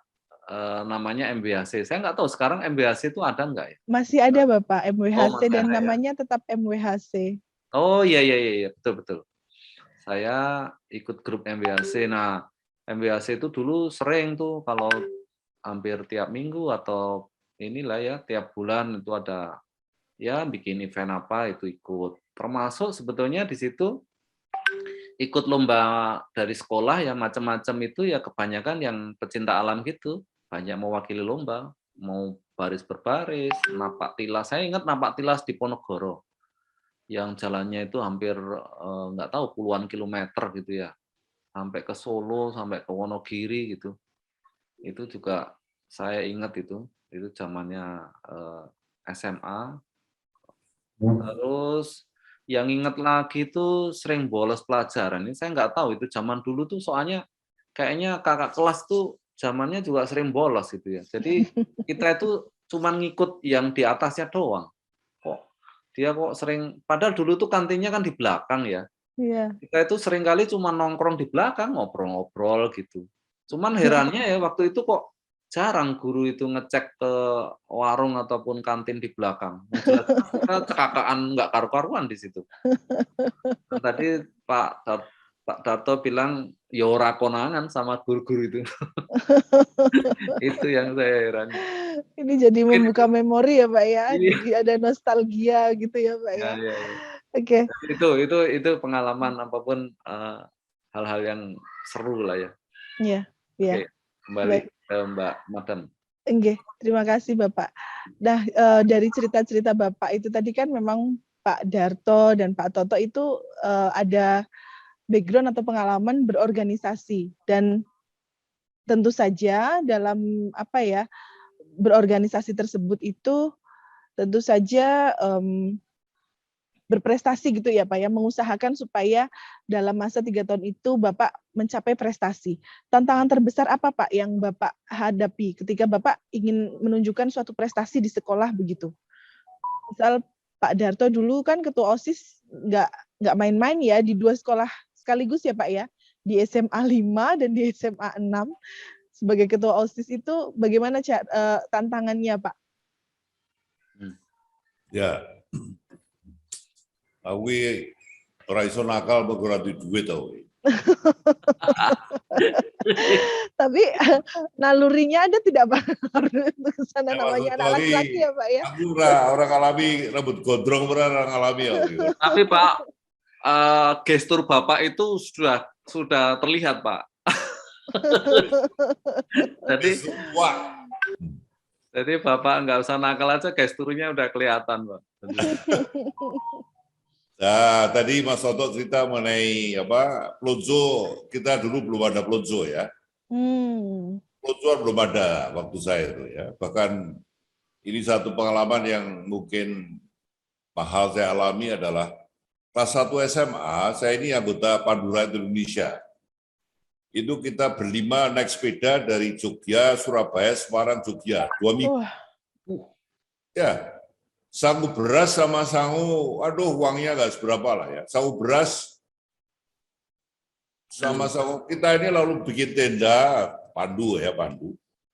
namanya MWHC. Saya nggak tahu sekarang MWHC itu ada nggak ya? Masih ada Bapak Oh, MWHC masih dan ada ya. namanya tetap MWHC. Oh iya iya iya betul betul. Saya ikut grup MWHC. Nah, MWHC itu dulu sering tuh kalau hampir tiap minggu atau inilah ya tiap bulan itu ada ya bikin event apa itu ikut. Termasuk sebetulnya di situ ikut lomba dari sekolah yang macam-macam itu ya kebanyakan yang pecinta alam gitu. Banyak mewakili lomba, mau baris berbaris, napak tilas. Saya ingat napak tilas di Ponorogo yang jalannya itu hampir nggak tahu puluhan kilometer gitu ya. Sampai ke Solo, sampai ke Wonogiri gitu. Itu juga saya ingat itu zamannya SMA. Terus yang ingat lagi itu sering bolos pelajaran. Ini saya nggak tahu itu zaman dulu tuh soalnya kayaknya kakak kelas tuh zamannya juga sering bolos gitu ya. Jadi kita itu cuman ngikut yang di atasnya doang. Kok dia kok sering padahal dulu tuh kantinnya kan di belakang ya. Iya. Kita itu seringkali cuma nongkrong di belakang ngobrol-ngobrol gitu. Cuman herannya ya waktu itu kok jarang guru itu ngecek ke warung ataupun kantin di belakang. Yang jelas kita cekakaan nggak karu-karuan di situ. Nah, tadi Pak Darto bilang ya ora konangan sama guru-guru itu. Itu yang saya heran. Ini jadi membuka memori ya Pak ya, Iya. jadi ada nostalgia gitu ya Pak ya. Ya. Oke. Itu pengalaman apapun hal-hal yang seru lah ya. Iya. Oke, kembali Baik. ke Mbak Madam. Enggak, terima kasih Bapak. Nah, dari cerita-cerita Bapak itu tadi kan memang Pak Darto dan Pak Toto itu ada background atau pengalaman berorganisasi, dan tentu saja dalam berorganisasi tersebut itu tentu saja berprestasi gitu ya Pak ya, mengusahakan supaya dalam masa 3 tahun itu Bapak mencapai prestasi. Tantangan terbesar apa Pak yang Bapak hadapi ketika Bapak ingin menunjukkan suatu prestasi di sekolah begitu? Misal Pak Darto dulu kan ketua OSIS nggak main-main ya di 2 sekolah sekaligus ya Pak ya, di SMA 5 dan di SMA 6 sebagai ketua OSIS itu bagaimana tantangannya Pak? Ya, aku ora iso nakal mergo ora duwe tau. Tapi nalurinya ada tidak Pak? Untuk kesana Ya, namanya maksud anak laki-laki ya Pak ya? Aku orang ngalami rambut gondrong, orang ngalami ya. Tapi Pak, gestur Bapak itu sudah terlihat Pak. Jadi Bapak nggak usah nakal aja, gesturnya udah kelihatan Pak. Nah, tadi Mas Toto cerita mengenai pelonco. Kita dulu belum ada pelonco ya. Peloncoan belum ada waktu saya itu ya. Bahkan ini satu pengalaman yang mungkin mahal saya alami adalah kelas 1 SMA, saya ini anggota Pandu Rakyat Indonesia. Itu kita berlima naik sepeda dari Jogja, Surabaya, Semarang, Jogja. 2 minggu. Ya, sangu beras sama sangu, uangnya nggak seberapa lah ya. Sangu beras sama sangu, kita ini lalu bikin tenda, Pandu.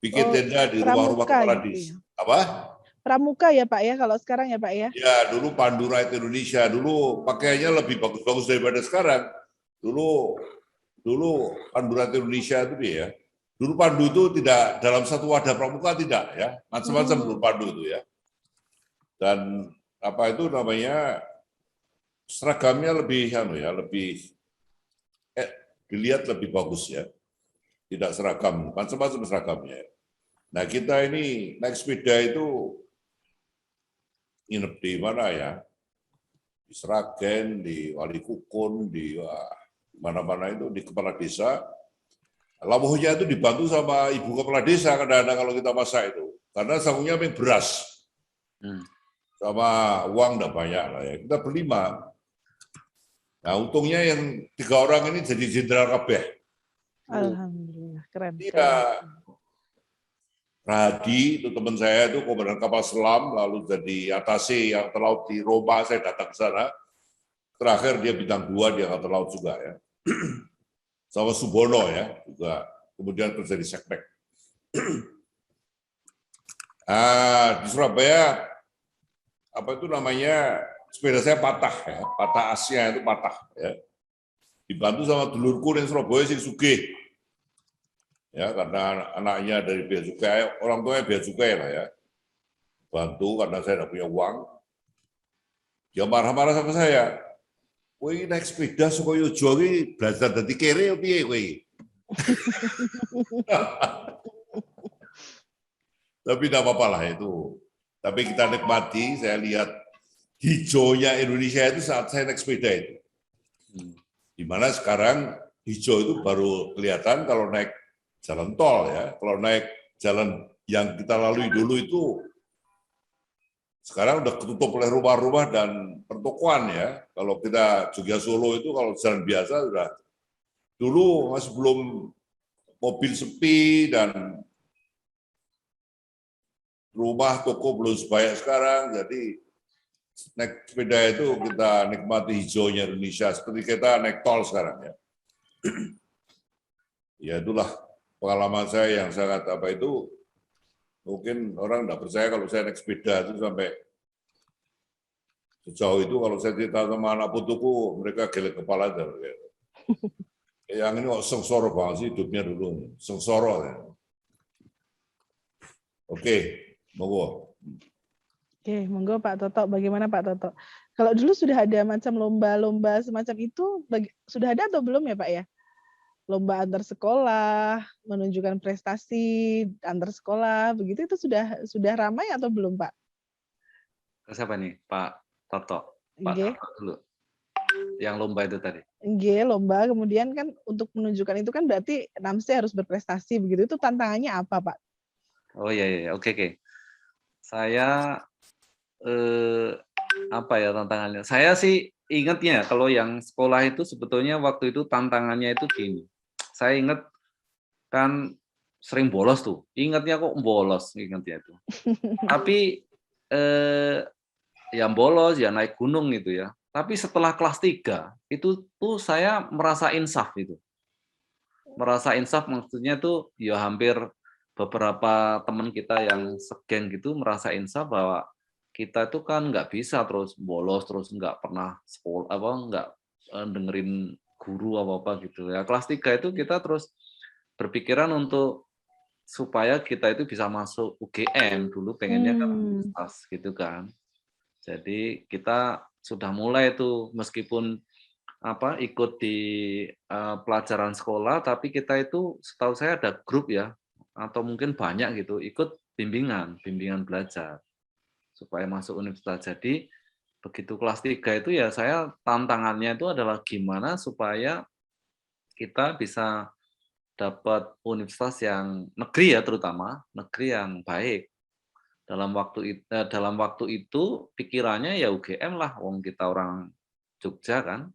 Bikin tenda di rumah-rumah kepala desa. Apa? Pramuka ya Pak ya, kalau sekarang ya Pak ya? Ya, dulu Pandu Rakyat Indonesia, dulu pakaiannya lebih bagus-bagus daripada sekarang. Dulu Pandu Rakyat Indonesia itu ya. Dulu Pandu itu tidak dalam satu wadah pramuka, tidak ya. Macam-macam dulu Pandu itu ya. Dan seragamnya lebih dilihat lebih bagus ya. Tidak seragam, macam-macam seragamnya. Nah, kita ini naik sepeda itu nginep di mana ya? Di Sragen, di Walikukun, di mana-mana itu, di kepala desa. Lawuhnya itu dibantu sama ibu kepala desa kadang-kadang kalau kita masak itu. Karena sangunya memang beras. Sama uang enggak banyak lah ya. Kita berlima. Nah, untungnya yang 3 orang ini jadi jenderal kabeh. Alhamdulillah, keren. Iya. Radi, itu teman saya itu komandan kapal selam, lalu jadi atase yang terlaut di Roma, saya datang ke sana. Terakhir dia bintang 2 di angkatan laut juga ya. Sama Subono ya, juga kemudian kerja di Sekmek. Di Surabaya, sepeda saya patah ya, patah asnya itu patah ya. Dibantu sama dulurku yang Surabaya sing sugih. Ya, karena anaknya dari Bea Cukai, orang tuanya Bea Cukai lah ya. Bantu karena saya tidak punya uang. Dia marah-marah sama saya. Kowe naik sepeda saka Yojo iki belajar dadi kere piye kowe? Tapi tidak apa-apa lah itu. Tapi kita nikmati, saya lihat hijaunya Indonesia itu saat saya naik sepeda itu. Di mana sekarang hijau itu baru kelihatan kalau naik jalan tol ya. Kalau naik jalan yang kita lalui dulu itu sekarang udah ketutup oleh rumah-rumah dan pertokoan ya. Kalau kita Jogja Solo itu kalau jalan biasa sudah dulu masih belum mobil sepi dan rumah toko belum sebanyak sekarang. Jadi naik sepeda itu kita nikmati hijaunya Indonesia seperti kita naik tol sekarang ya. Ya itulah pengalaman saya yang sangat Mungkin orang nggak percaya kalau saya naik sepeda itu sampai sejauh itu. Kalau saya cerita sama anak putuku, mereka gelek kepala aja. Yang ini kok sengsara banget sih hidupnya dulu. Sengsara. Ya. Oke, monggo. Oke, monggo Pak Toto. Bagaimana Pak Toto? Kalau dulu sudah ada macam lomba-lomba semacam itu, sudah ada atau belum ya Pak ya? Lomba antar sekolah, menunjukkan prestasi antar sekolah, begitu itu sudah ramai atau belum Pak? Siapa nih? Pak Toto. Pak Nggih. Toto dulu. Yang lomba itu tadi. Nggih, lomba. Kemudian kan untuk menunjukkan itu kan berarti Namse harus berprestasi begitu. Itu tantangannya apa Pak? Oh iya. Oke. Saya apa ya tantangannya? Saya sih ingatnya kalau yang sekolah itu sebetulnya waktu itu tantangannya itu gini. Saya ingat kan sering bolos tuh. Ingatnya kok bolos, ingatnya itu. Tapi yang bolos ya naik gunung gitu ya. Tapi setelah kelas 3 itu tuh saya merasa insaf itu. Merasa insaf maksudnya tuh ya hampir beberapa teman kita yang segeng gitu merasa insaf bahwa kita itu kan nggak bisa terus bolos terus nggak pernah sekolah nggak dengerin guru apa gitu ya. Kelas 3 itu kita terus berpikiran untuk supaya kita itu bisa masuk UGM dulu pengennya kan universitas gitu kan. Jadi kita sudah mulai tuh meskipun ikut di pelajaran sekolah, tapi kita itu setahu saya ada grup ya, atau mungkin banyak gitu, ikut bimbingan belajar supaya masuk universitas. Jadi begitu kelas 3 itu ya saya tantangannya itu adalah gimana supaya kita bisa dapat universitas yang negeri ya terutama, negeri yang baik. Dalam waktu itu pikirannya ya UGM lah, wong kita orang Jogja kan.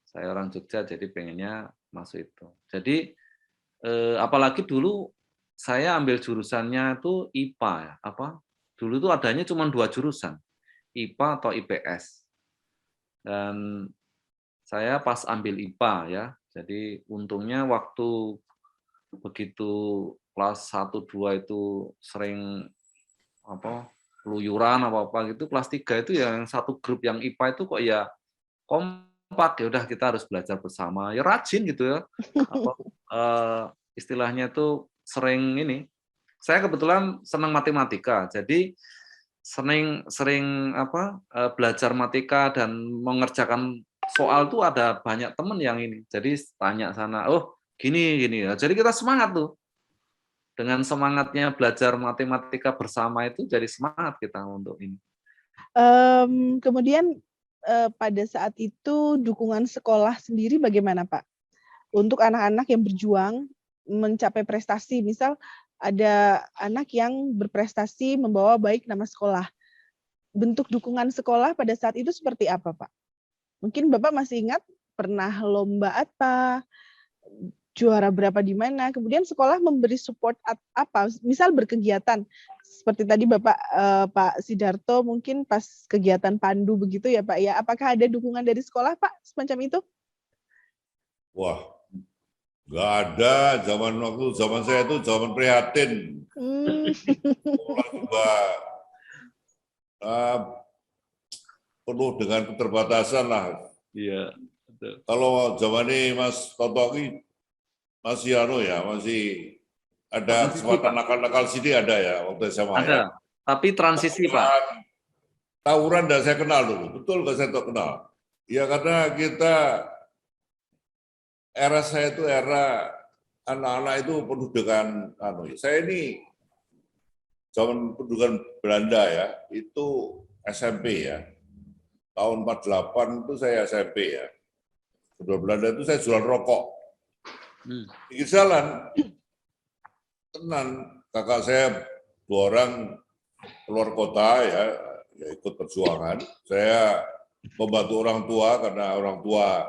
Saya orang Jogja, jadi pengennya masuk itu. Jadi, apalagi dulu saya ambil jurusannya itu IPA ya, dulu tuh adanya cuma 2 jurusan, IPA atau IPS. Dan saya pas ambil IPA ya, jadi untungnya waktu begitu kelas 1, 2 itu sering keluyuran apa-apa gitu, kelas 3 itu yang satu grup yang IPA itu kok ya kompak, ya udah kita harus belajar bersama, ya rajin gitu ya. Istilahnya tuh sering ini. Saya kebetulan senang matematika, jadi sering belajar matematika dan mengerjakan soal tuh ada banyak teman yang ini. Jadi tanya sana, oh gini ya. Jadi kita semangat tuh. Dengan semangatnya belajar matematika bersama itu jadi semangat kita untuk ini. Kemudian pada saat itu dukungan sekolah sendiri bagaimana Pak? Untuk anak-anak yang berjuang mencapai prestasi, misal ada anak yang berprestasi membawa baik nama sekolah. Bentuk dukungan sekolah pada saat itu seperti apa Pak? Mungkin Bapak masih ingat pernah lomba apa, juara berapa di mana, kemudian sekolah memberi support apa, misal berkegiatan seperti tadi Bapak Pak Sidarto mungkin pas kegiatan pandu begitu ya Pak ya, apakah ada dukungan dari sekolah Pak semacam itu? Wah, nggak ada. Zaman saya itu zaman prihatin. Sekolah juga penuh dengan keterbatasan lah. Iya, betul. Kalau zaman ini Mas Toto ini masih ada kesempatan nakal-nakal sini ada ya waktu SMA ada, ya. tapi transisi Pak. Tawuran dan saya kenal dulu, betul nggak saya kenal. Ya karena era saya itu era anak-anak itu penuh dengan saya ini zaman pendudukan Belanda ya, itu SMP ya. Tahun 48 itu saya SMP ya. Pendudukan Belanda itu saya jual rokok. Di jalan, tenan, kakak saya 2 orang keluar kota ya ikut perjuangan. Saya membantu orang tua karena orang tua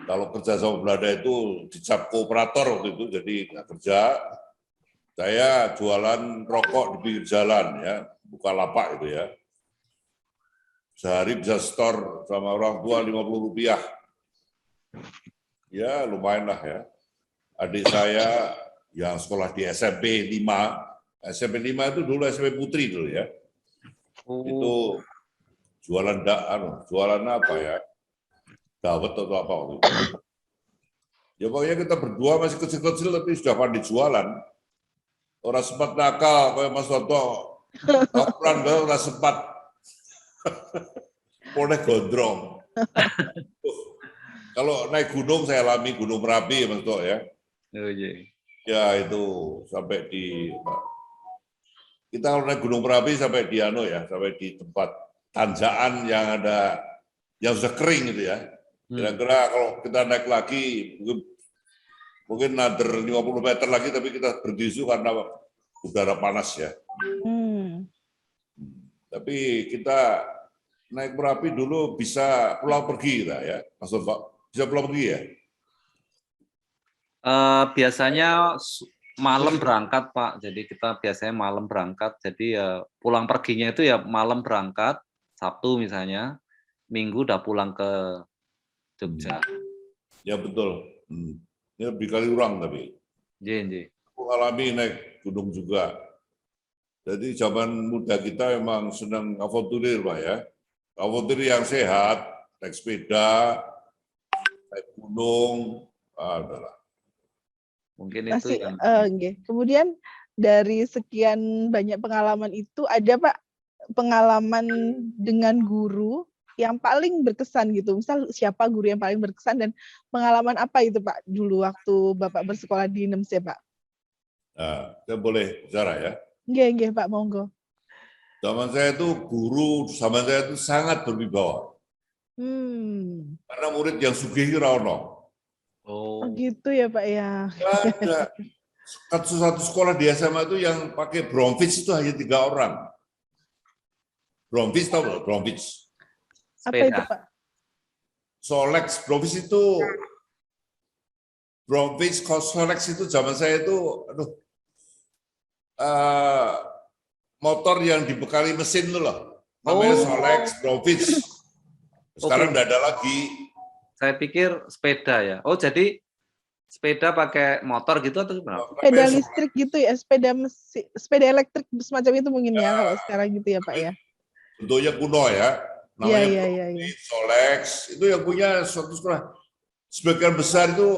kalau kerja sama Belanda itu dicap kooperator waktu itu, jadi nggak kerja. Saya jualan rokok di pinggir jalan ya, buka lapak itu ya. Sehari bisa store sama orang tua Rp50. Ya lumayan lah ya. Adik saya yang sekolah di SMP 5 SMP 5 itu dulu SMP Putri dulu ya. Itu Oh, jualan apa ya? Dawet atau apa waktu itu. Ya pokoknya kita berdua masih kecil-kecil tapi sudah pandai jualan. Orang sempat nakal kayak Mas Toto. Kapuran orang sempat boleh gondrong. Kalau naik gunung saya alami Gunung Merapi Mas Toto ya. oh iya. Ya itu sampai di kita kalau naik Gunung Merapi sampai di sampai di tempat tanjakan yang ada yang sudah kering gitu ya. Kira-kira kalau kita naik lagi mungkin another 50 meter lagi tapi kita berhenti karena udara panas ya. Tapi kita naik Merapi dulu bisa pulang pergi kita ya, Mas Pak. Bisa pulang pergi ya? Biasanya malam berangkat Pak, jadi kita biasanya malam berangkat, jadi ya pulang perginya itu ya malam berangkat, Sabtu misalnya, Minggu udah pulang ke Jogja. Ya betul. Ini lebih kali urang tapi. Iya. Aku alami naik gunung juga. Jadi zaman muda kita memang senang avanturir Pak ya. Avanturir yang sehat, naik sepeda, naik gunung, adalah. Mungkin itu yang Kemudian dari sekian banyak pengalaman itu ada Pak pengalaman dengan guru yang paling berkesan gitu. Misal siapa guru yang paling berkesan dan pengalaman apa itu Pak dulu waktu Bapak bersekolah di NEMS ya Pak? Nah, saya boleh bicara ya. Nggih Pak, monggo. Zaman saya itu sangat berwibawa. Karena murid yang sugih ora ono. Oh gitu ya Pak ya. Ada satu sekolah di SMA itu yang pakai Bromwich itu hanya 3 orang. Bromwich tahu nggak? Bromwich. Apa itu Pak? Solex, Bromwich itu Solex itu zaman saya itu, motor yang dibekali mesin itu loh. Namanya Solex, Bromwich. Sekarang nggak ada lagi. Saya pikir sepeda ya. Oh jadi sepeda pakai motor gitu atau gimana? Sepeda listrik gitu ya, sepeda elektrik semacam itu mungkin ya kalau sekarang gitu ya Pak ya. Bentuknya kuno ya. Namanya Solex. Itu yang punya suatu sekolah. Sebagian besar itu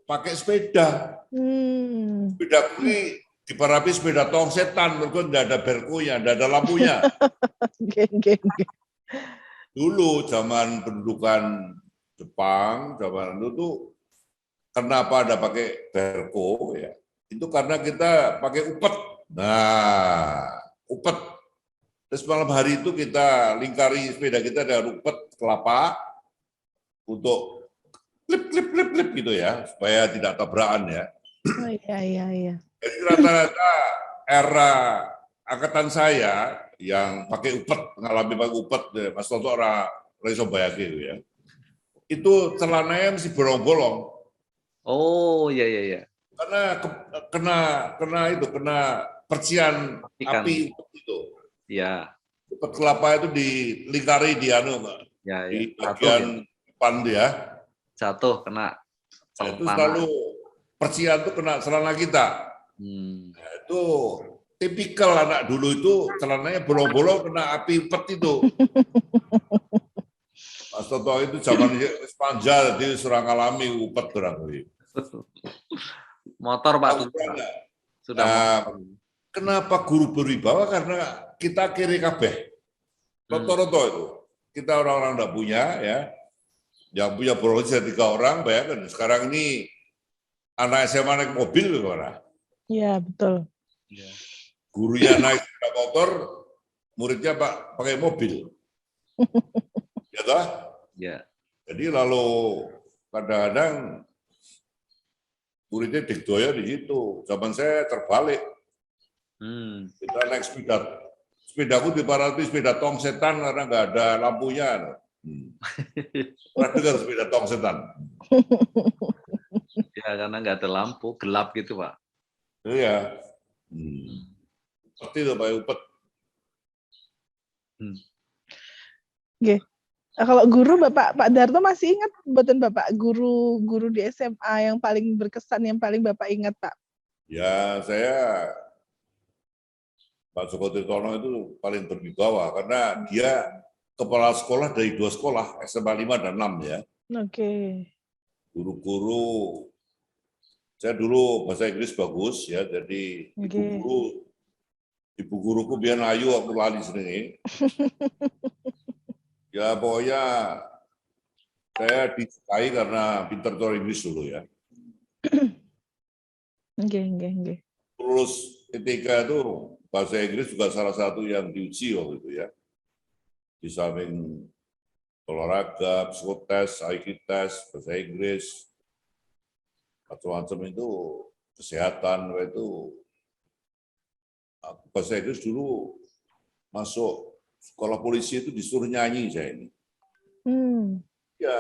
pakai sepeda. Sepeda kuli diparapi sepeda tong setan, mereka nggak ada berkunya, nggak ada lampunya. Dulu zaman pendudukan Jepang, zaman itu tuh kenapa ada pakai berko ya? Itu karena kita pakai upet. Nah, upet. Terus malam hari itu kita lingkari sepeda kita dengan upet kelapa untuk klip gitu ya, supaya tidak tabrakan ya. Oh iya. Jadi rata-rata era angkatan saya yang pakai upet, mengalami pakai upet, Mas Toto ora iso bayangke ya. Itu celananya mesti bolong-bolong. Oh iya. Karena kena percikan api itu. Iya. Upet kelapa itu dilingkari di di bagian depan dia. Jatuh kena. Itu selalu percikan itu kena celana kita. Nah, itu tipikal anak dulu itu celananya bolong-bolong kena api upet itu. Mas Toto itu zaman Spanja jadi serang alami upet barangkali. Motor Pak. Sudah. Kenapa guru berwibawa? Karena kita kiri kabeh. Roto-roto itu. Kita orang-orang tidak punya ya. Yang punya berolahraga 3 orang, bayangkan sekarang ini anak SMA naik mobil gimana? Iya, betul. Gurunya naik sepeda motor, muridnya pakai mobil. Ya toh? Ya. Jadi lalu kadang-kadang muridnya digdoya di situ. Zaman saya terbalik. Kita naik sepedaku diparati sepeda tong setan karena nggak ada lampunya. Pernah dengar sepeda tong setan? Ya karena nggak ada lampu, gelap gitu Pak. Iya. Seperti itu Pak Upet. Oke. Kalau guru Pak Darto masih ingat mboten Bapak guru di SMA yang paling berkesan yang paling Bapak ingat Pak? Ya, saya Pak Joko Tritono itu paling berwibawa karena dia kepala sekolah dari 2 sekolah, SMA 5 dan 6 ya. Oke. Guru-guru, saya dulu bahasa Inggris bagus ya, jadi Oke. ibu guruku biar ayu aku lali sendiri. Ya pokoknya saya disukai karena pintar bahasa Inggris dulu ya. Oke. Lulus ketika itu bahasa Inggris juga salah satu yang diuji waktu itu ya. Di samping olahraga, psikotes, IQ test, bahasa Inggris, macam-macam itu kesehatan itu. Bahasa Inggris dulu masuk sekolah polisi itu disuruh nyanyi saya ini. Ya,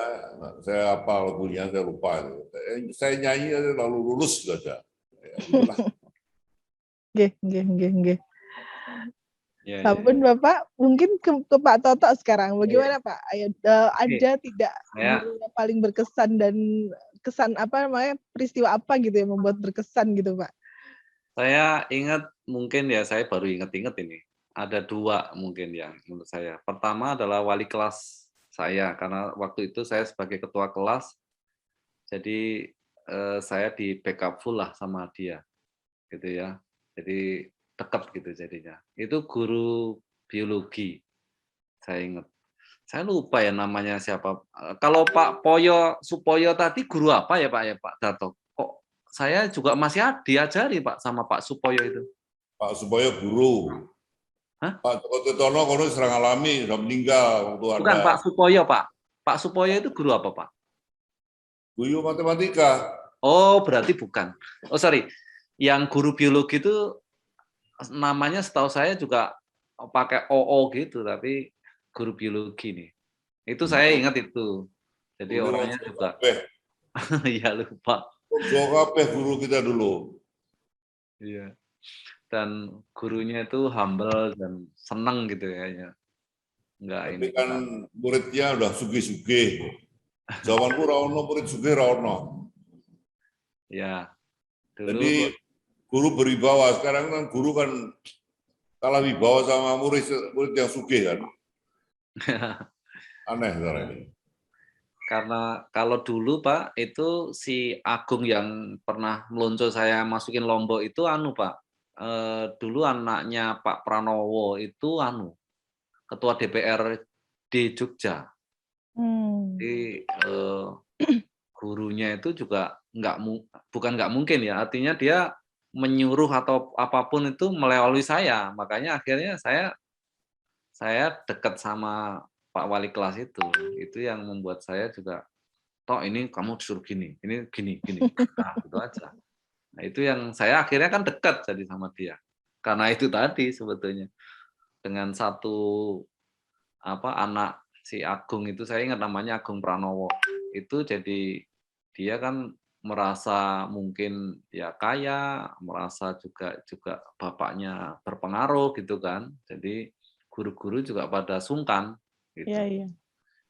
saya apa lagunya saya lupa. Saya nyanyi lalu lulus saja. Oke. Ya, Sampun Bapak, mungkin ke Pak Toto sekarang. Bagaimana Pak? Ada tidak guru yang paling berkesan dan kesan apa namanya peristiwa apa gitu yang membuat berkesan gitu Pak? Saya ingat mungkin ya, saya baru ingat-ingat ini. Ada 2 mungkin yang menurut saya. Pertama adalah wali kelas saya, karena waktu itu saya sebagai ketua kelas, jadi saya di backup full lah sama dia, gitu ya. Jadi dekat gitu jadinya. Itu guru biologi, saya ingat. Saya lupa ya namanya siapa. Kalau Pak Supoyo tadi guru apa ya Pak Dato? Kok saya juga masih diajari Pak sama Pak Supoyo itu. Pak Supoyo guru. Hah? Pak Joko Tritono kalau serang alami, sudah meninggal waktu Bukan ada. Pak Supoyo Pak. Pak Supoyo itu guru apa Pak? Guru matematika. Oh berarti bukan. Oh sorry. Yang guru biologi itu namanya setahu saya juga pakai OO gitu, tapi guru biologi nih. Itu saya ingat itu. Jadi orangnya juga. Iya lupa. Guru kita dulu. Iya. Dan gurunya itu humble dan seneng gitu kayaknya. Enggak tapi ini. Kan muridnya udah sugih-sugih. Zamanku Raono murid sugih Raono. Ya. Dulu. Jadi guru berwibawa. Sekarang kan guru kan kalah wibawa sama murid yang sugih kan. Aneh sekarang ini. Karena kalau dulu Pak itu si Agung yang pernah meluncur saya masukin Lombok itu Pak. Dulu anaknya Pak Pranowo itu ketua DPR di Jogja. Jadi gurunya itu juga bukan nggak mungkin ya, artinya dia menyuruh atau apapun itu melalui saya. Makanya akhirnya saya dekat sama Pak Wali kelas itu yang membuat saya juga, toh ini kamu disuruh gini, ini gini, nah itu aja. Nah itu yang saya akhirnya kan dekat jadi sama dia, karena itu tadi sebetulnya dengan satu anak si Agung itu, saya ingat namanya Agung Pranowo itu, jadi dia kan merasa mungkin ya kaya, merasa juga bapaknya berpengaruh gitu kan, jadi guru-guru juga pada sungkan. Gitu. Iya.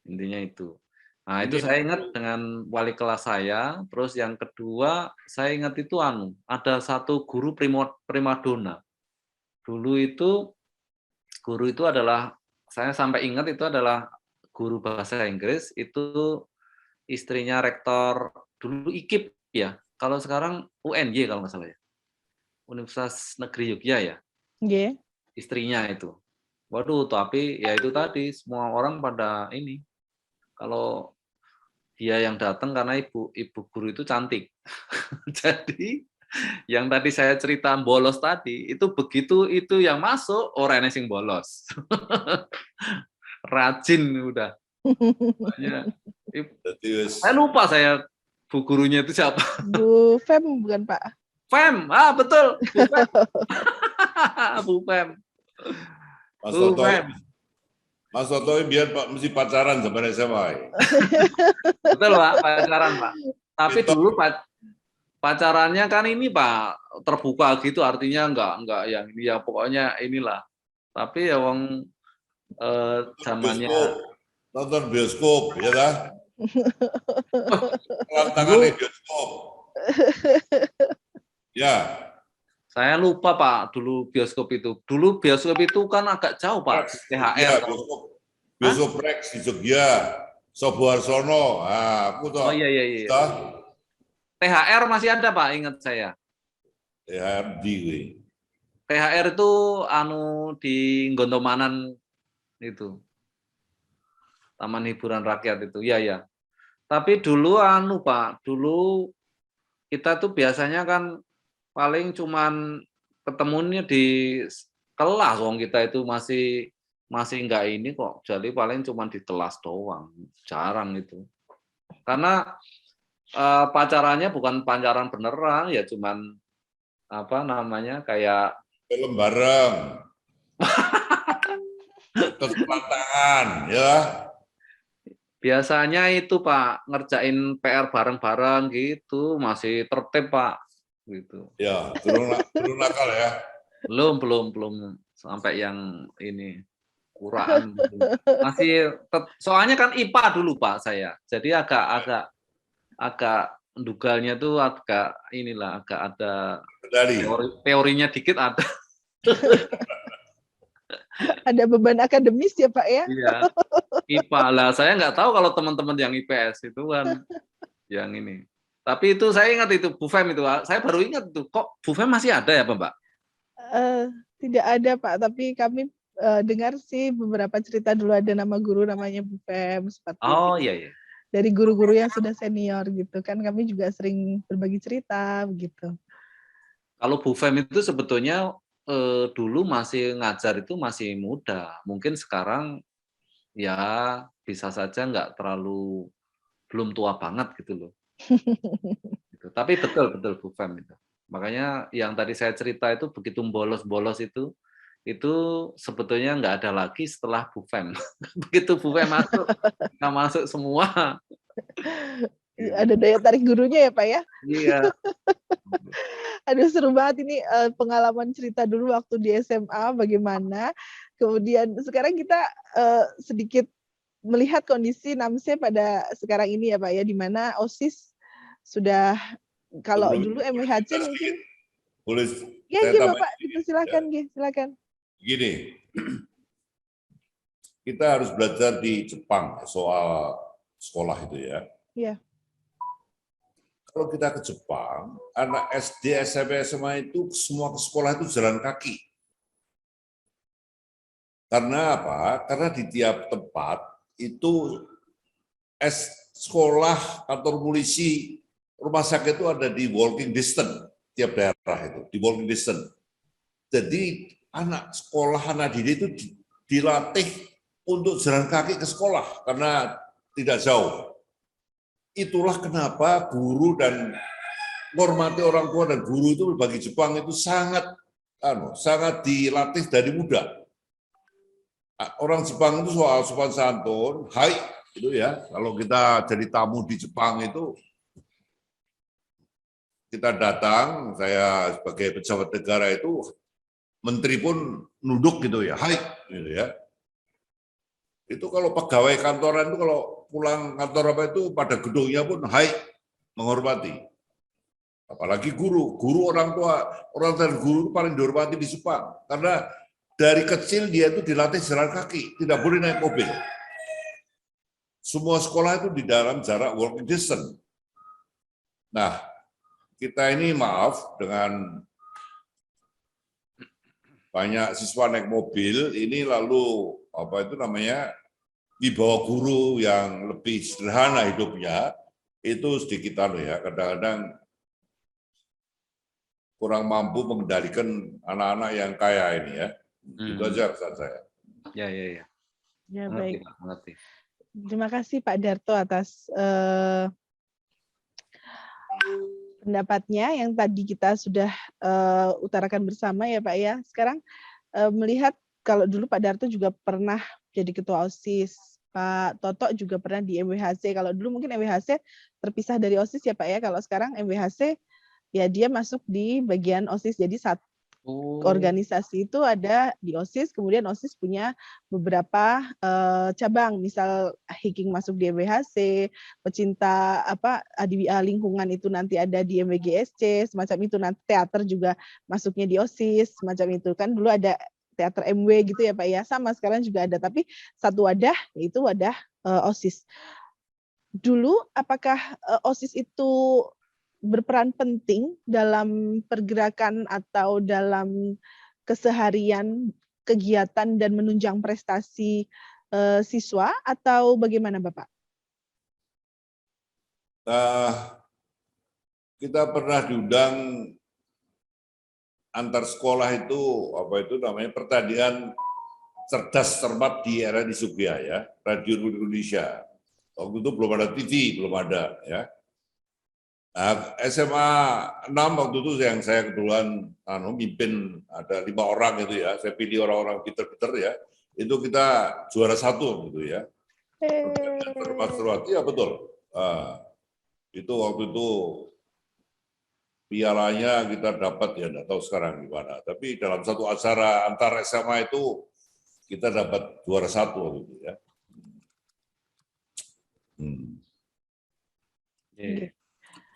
Intinya itu. Nah, itu saya ingat dengan wali kelas saya. Terus yang kedua, saya ingat itu ada satu guru primadona. Dulu itu guru itu adalah, saya sampai ingat itu adalah guru bahasa Inggris, itu istrinya rektor dulu IKIP ya. Kalau sekarang UNY kalau nggak salah ya. Universitas Negeri Yogyakarta ya. Yeah. Istrinya itu. Waduh, tapi ya itu tadi semua orang pada ini. Kalau dia yang datang karena ibu guru itu cantik. Jadi yang tadi saya cerita bolos tadi itu begitu itu yang masuk orang yang bolos. Rajin udah. Saya lupa saya bu gurunya itu siapa. Bu Fem bukan Pak? Fem, betul. Bu Fem. Mas Toto biar Pak mesti pacaran sama SMA. Betul Pak, pacaran Pak. Tapi dulu pacarannya kan ini Pak terbuka gitu, artinya enggak yang ini ya, pokoknya inilah. Tapi ya wong zamannya nonton bioskop ya lah. Tangan bioskop. Ya. Saya lupa Pak, dulu bioskop itu. Dulu bioskop itu kan agak jauh Pak, THR. Iya, bioskop Rex di Jogja, Soboarsono. Ah, aku tuh. Oh iya. THR masih ada Pak, ingat saya. THR di THR itu di Gondomanan itu. Taman Hiburan Rakyat itu. Iya. Tapi dulu Pak, dulu kita tuh biasanya kan paling cuman ketemunya di kelas, wong kita itu masih enggak ini kok. Jadi paling cuman di kelas doang. Jarang itu. Karena pacarannya bukan pacaran beneran, ya cuman kayak film bareng, tepuk tangan, ya. biasanya itu Pak, ngerjain PR bareng-bareng gitu, masih tertib Pak, gitu. Ya, belum nakal ya. Belum sampai yang ini kuraan. Soalnya kan IPA dulu Pak saya, jadi agak dugalnya tuh agak ada Kendali. teorinya dikit ada. Ada beban akademis ya Pak ya? Iya. IPA lah, saya nggak tahu kalau teman-teman yang IPS itu kan yang ini. Tapi itu saya ingat itu BUFEM itu, saya baru ingat itu kok BUFEM masih ada ya Mbak? Tidak ada Pak, tapi kami dengar sih beberapa cerita dulu ada nama guru namanya BUFEM seperti itu. Iya. Dari guru-guru yang sudah senior gitu kan, kami juga sering berbagi cerita begitu. Kalau BUFEM itu sebetulnya dulu masih ngajar itu masih muda, mungkin sekarang ya bisa saja nggak terlalu, belum tua banget gitu loh. Gitu. Tapi betul BUFEM itu. Makanya yang tadi saya cerita itu begitu bolos itu sebetulnya nggak ada lagi setelah BUFEM. Begitu BUFEM masuk, nggak masuk semua. Ada daya tarik gurunya ya Pak ya? Iya. Aduh seru banget ini pengalaman cerita dulu waktu di SMA bagaimana. Kemudian sekarang kita sedikit melihat kondisi NAMSE pada sekarang ini ya Pak ya, di mana OSIS sudah, kalau dulu MWHC mungkin. Boleh Ya Bapak, silakan. Gini, kita harus belajar di Jepang soal sekolah itu ya. Iya. Kalau kita ke Jepang, anak SD, SMP, SMA itu semua ke sekolah itu jalan kaki. Karena apa? Karena di tiap tempat itu sekolah, kantor polisi, rumah sakit itu ada di walking distance, tiap daerah itu, di walking distance. Jadi anak sekolah, anak didik itu dilatih untuk jalan kaki ke sekolah, karena tidak jauh. Itulah kenapa guru dan menghormati orang tua dan guru itu bagi Jepang itu sangat dilatih dari muda. Orang Jepang itu soal sopan santun, hai itu ya. Kalau kita jadi tamu di Jepang itu, kita datang, saya sebagai pejabat negara itu, menteri pun nunduk gitu ya, hai gitu ya. Itu kalau pegawai kantoran itu kalau pulang kantor apa itu pada gedungnya pun hai, menghormati. Apalagi guru orang tua dan guru paling dihormati di Jepang, karena dari kecil dia itu dilatih jalan kaki, tidak boleh naik mobil. Semua sekolah itu di dalam jarak walking distance. Nah, kita ini maaf dengan banyak siswa naik mobil ini lalu di bawah guru yang lebih sederhana hidupnya, itu sedikit kadang-kadang kurang mampu mengendalikan anak-anak yang kaya ini ya. Itu aja pesan saya. Ya. Ya baik. Mengerti. Terima kasih Pak Darto atas pendapatnya yang tadi kita sudah utarakan bersama ya Pak ya. Sekarang melihat kalau dulu Pak Darto juga pernah jadi ketua OSIS, Pak Toto juga pernah di MWHC. Kalau dulu mungkin MWHC terpisah dari OSIS ya Pak ya. Kalau sekarang MWHC ya dia masuk di bagian OSIS. Jadi Oh, organisasi itu ada di OSIS, kemudian OSIS punya beberapa cabang, misal Hiking masuk di MWHC, pecinta lingkungan itu nanti ada di MWGSC, semacam itu. Nanti teater juga masuknya di OSIS, semacam itu kan. Dulu ada teater MW gitu ya Pak ya, sama sekarang juga ada, tapi satu wadah yaitu wadah OSIS. Dulu apakah OSIS itu berperan penting dalam pergerakan atau dalam keseharian kegiatan dan menunjang prestasi siswa atau bagaimana Bapak? Kita pernah diundang antar sekolah itu namanya pertandingan cerdas cermat di era di Sugih ya, Radio Indonesia. Waktu itu belum ada TV, belum ada ya. Nah, SMA 6 waktu itu yang saya kebetulan mimpin, ada 5 orang itu ya, saya pilih orang-orang pinter-pinter ya, itu kita juara 1 gitu ya. Seru-seruati ya betul. Itu waktu itu pialanya kita dapat ya, nggak tahu sekarang gimana. Tapi dalam satu acara antar SMA itu kita dapat juara 1 gitu ya. Okay.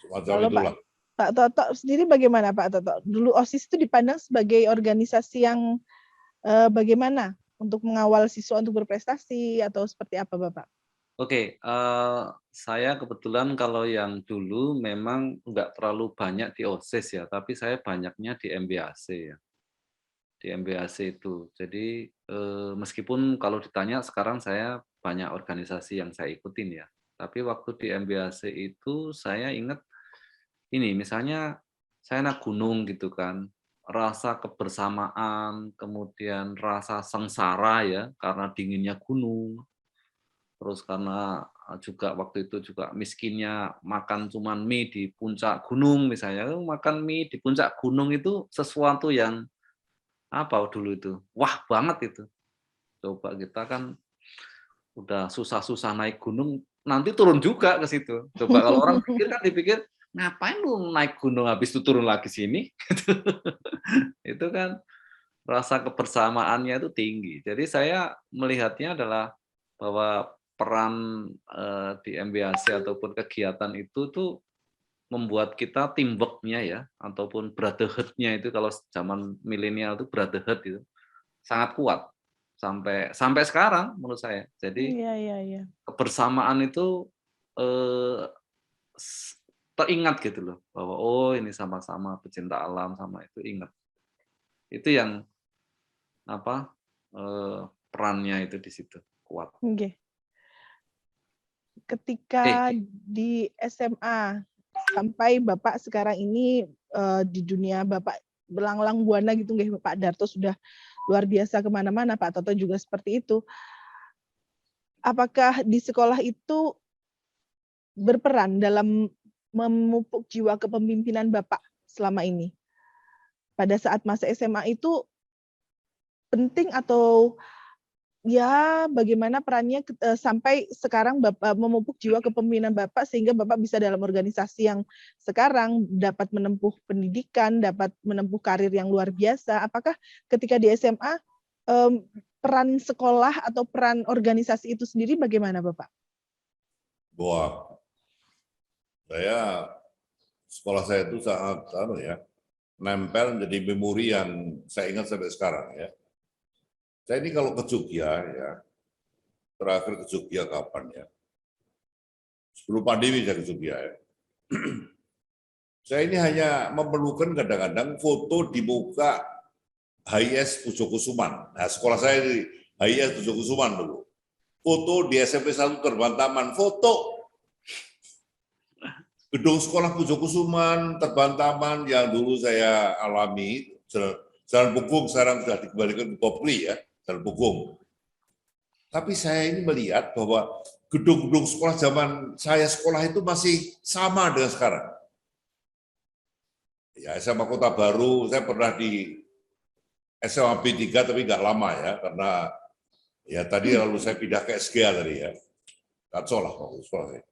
Semacam Kalau itulah. Pak Toto sendiri bagaimana Pak Toto? Dulu OSIS itu dipandang sebagai organisasi yang bagaimana untuk mengawal siswa untuk berprestasi atau seperti apa Bapak? Oke, saya kebetulan kalau yang dulu memang nggak terlalu banyak di OSIS ya, tapi saya banyaknya di MBAC ya. Di MBAC itu. Jadi meskipun kalau ditanya sekarang saya banyak organisasi yang saya ikutin ya. Tapi waktu di MBAC itu saya ingat ini, misalnya saya naik gunung gitu kan, rasa kebersamaan, kemudian rasa sengsara ya karena dinginnya gunung, terus karena juga waktu itu juga miskinnya makan cuman mie di puncak gunung misalnya, makan mie di puncak gunung itu sesuatu yang apa dulu itu, wah banget itu. Coba kita kan udah susah-susah naik gunung, nanti turun juga ke situ. Coba kalau orang pikir kan dipikir, ngapain lu naik gunung habis itu turun lagi sini? Itu kan rasa kebersamaannya itu tinggi. Jadi saya melihatnya adalah bahwa peran di MBAC ataupun kegiatan itu tuh membuat kita teamwork-nya ya, ataupun brotherhood-nya itu kalau zaman milenial itu brotherhood itu sangat kuat sampai sekarang menurut saya. Jadi Iya. kebersamaan itu teringat gitu loh bahwa oh ini sama-sama pecinta alam sama itu ingat. Itu yang apa perannya itu di situ kuat. Okay. Ketika di SMA sampai Bapak sekarang ini di dunia Bapak belang-lang buana gitu nggih, Pak Darto sudah luar biasa kemana-mana, Pak Toto juga seperti itu. Apakah di sekolah itu berperan dalam memupuk jiwa kepemimpinan Bapak selama ini? Pada saat masa SMA itu penting atau ya bagaimana perannya sampai sekarang Bapak memupuk jiwa kepemimpinan Bapak sehingga Bapak bisa dalam organisasi yang sekarang dapat menempuh pendidikan, dapat menempuh karir yang luar biasa. Apakah ketika di SMA peran sekolah atau peran organisasi itu sendiri bagaimana Bapak? Bahwa sekolah saya itu sangat nempel jadi memori yang saya ingat sampai sekarang ya. Saya ini kalau ke Jogja ya, terakhir ke Jogja kapan ya? Sebelum pandemi saya ke Jogja ya. Saya ini hanya memerlukan kadang-kadang foto di muka HIS Pujokusuman. Nah, sekolah saya di HIS Pujokusuman dulu. Foto di SMP 1 Terbang Taman, foto. Gedung sekolah Pujokusuman, Terbang Taman yang dulu saya alami, Jalan Punggung sekarang sudah dikembalikan ke Popli ya. Terpukung. Tapi saya ini melihat bahwa gedung-gedung sekolah zaman saya sekolah itu masih sama dengan sekarang. Ya, SMA Kota Baru, saya pernah di SMA B3 tapi nggak lama ya, karena ya tadi lalu saya pindah ke SGA tadi ya. Kacau lah waktu sekolah saya.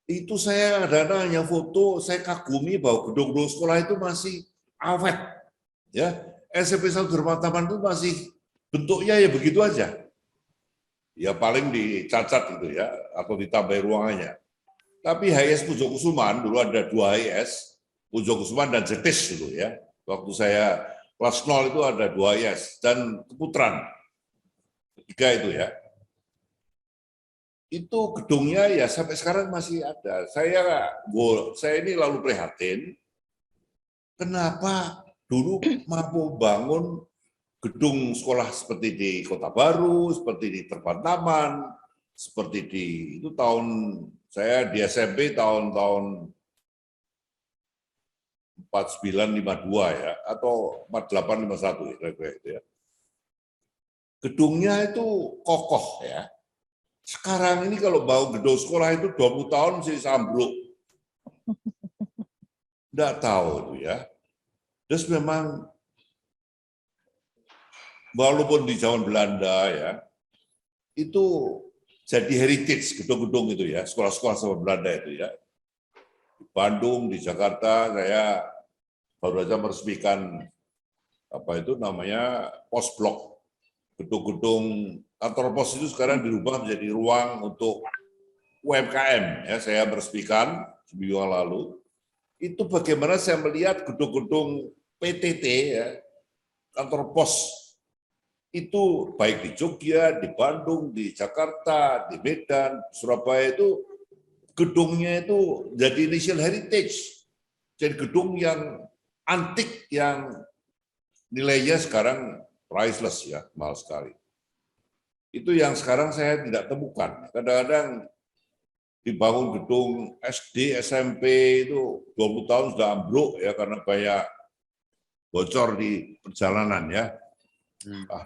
Itu saya ada hanya foto, saya kagumi bahwa gedung-gedung sekolah itu masih awet. Ya, SMP 1 Taman itu masih bentuknya ya begitu aja. Ya paling dicacat gitu ya, atau ditambah ruangannya. Tapi HIS Pujokusuman dulu ada 2 HIS, Pujokusuman dan Jetis dulu ya. Waktu saya kelas 0 itu ada 2 HIS dan Keputaran 3 itu ya. Itu gedungnya ya sampai sekarang masih ada. Saya ini lalu prihatin, kenapa dulu mampu bangun gedung sekolah seperti di Kota Baru, seperti di Taman, seperti di itu saya di SMP tahun 4952 ya, atau 4851 ya, kira-kira itu ya. Gedungnya itu kokoh ya. Sekarang ini kalau bangun gedung sekolah itu 20 tahun masih ambruk. Enggak tahu itu ya. Terus memang walaupun di zaman Belanda ya, itu jadi heritage gedung-gedung itu ya, sekolah-sekolah sama Belanda itu ya. Di Bandung, di Jakarta, saya baru saja meresmikan pos blok. Gedung-gedung kantor pos itu sekarang dirubah menjadi ruang untuk UMKM. Ya, saya meresmikan seminggu yang lalu. Itu bagaimana saya melihat gedung-gedung PTT, ya, kantor pos itu baik di Jogja, di Bandung, di Jakarta, di Medan, Surabaya itu gedungnya itu jadi national heritage. Jadi gedung yang antik yang nilainya sekarang priceless ya, mahal sekali. Itu yang sekarang saya tidak temukan. Kadang-kadang dibangun gedung SD, SMP itu 20 tahun sudah ambruk ya karena banyak bocor di perjalanan ya.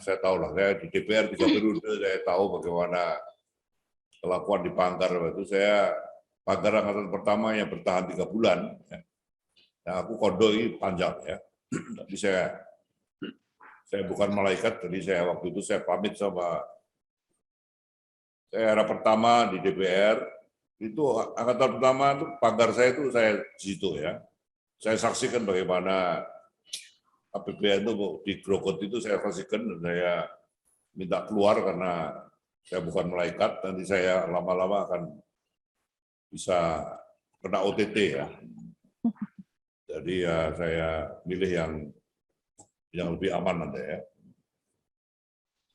Saya tahu lah, saya di DPR 3 periode, saya tahu bagaimana kelakuan di Pagar. Itu saya Pagar angkatan pertama yang bertahan 3 bulan. Ya. Nah, aku kondoi panjang ya. Tapi saya bukan malaikat, jadi saya waktu itu saya pamit sama saya era pertama di DPR, itu angkatan pertama itu pagar saya itu saya di situ ya. Saya saksikan bagaimana APBN itu digrogot itu saya saksikan dan saya minta keluar karena saya bukan malaikat, nanti saya lama-lama akan bisa kena OTT ya. Jadi ya saya milih yang lebih aman nanti ya.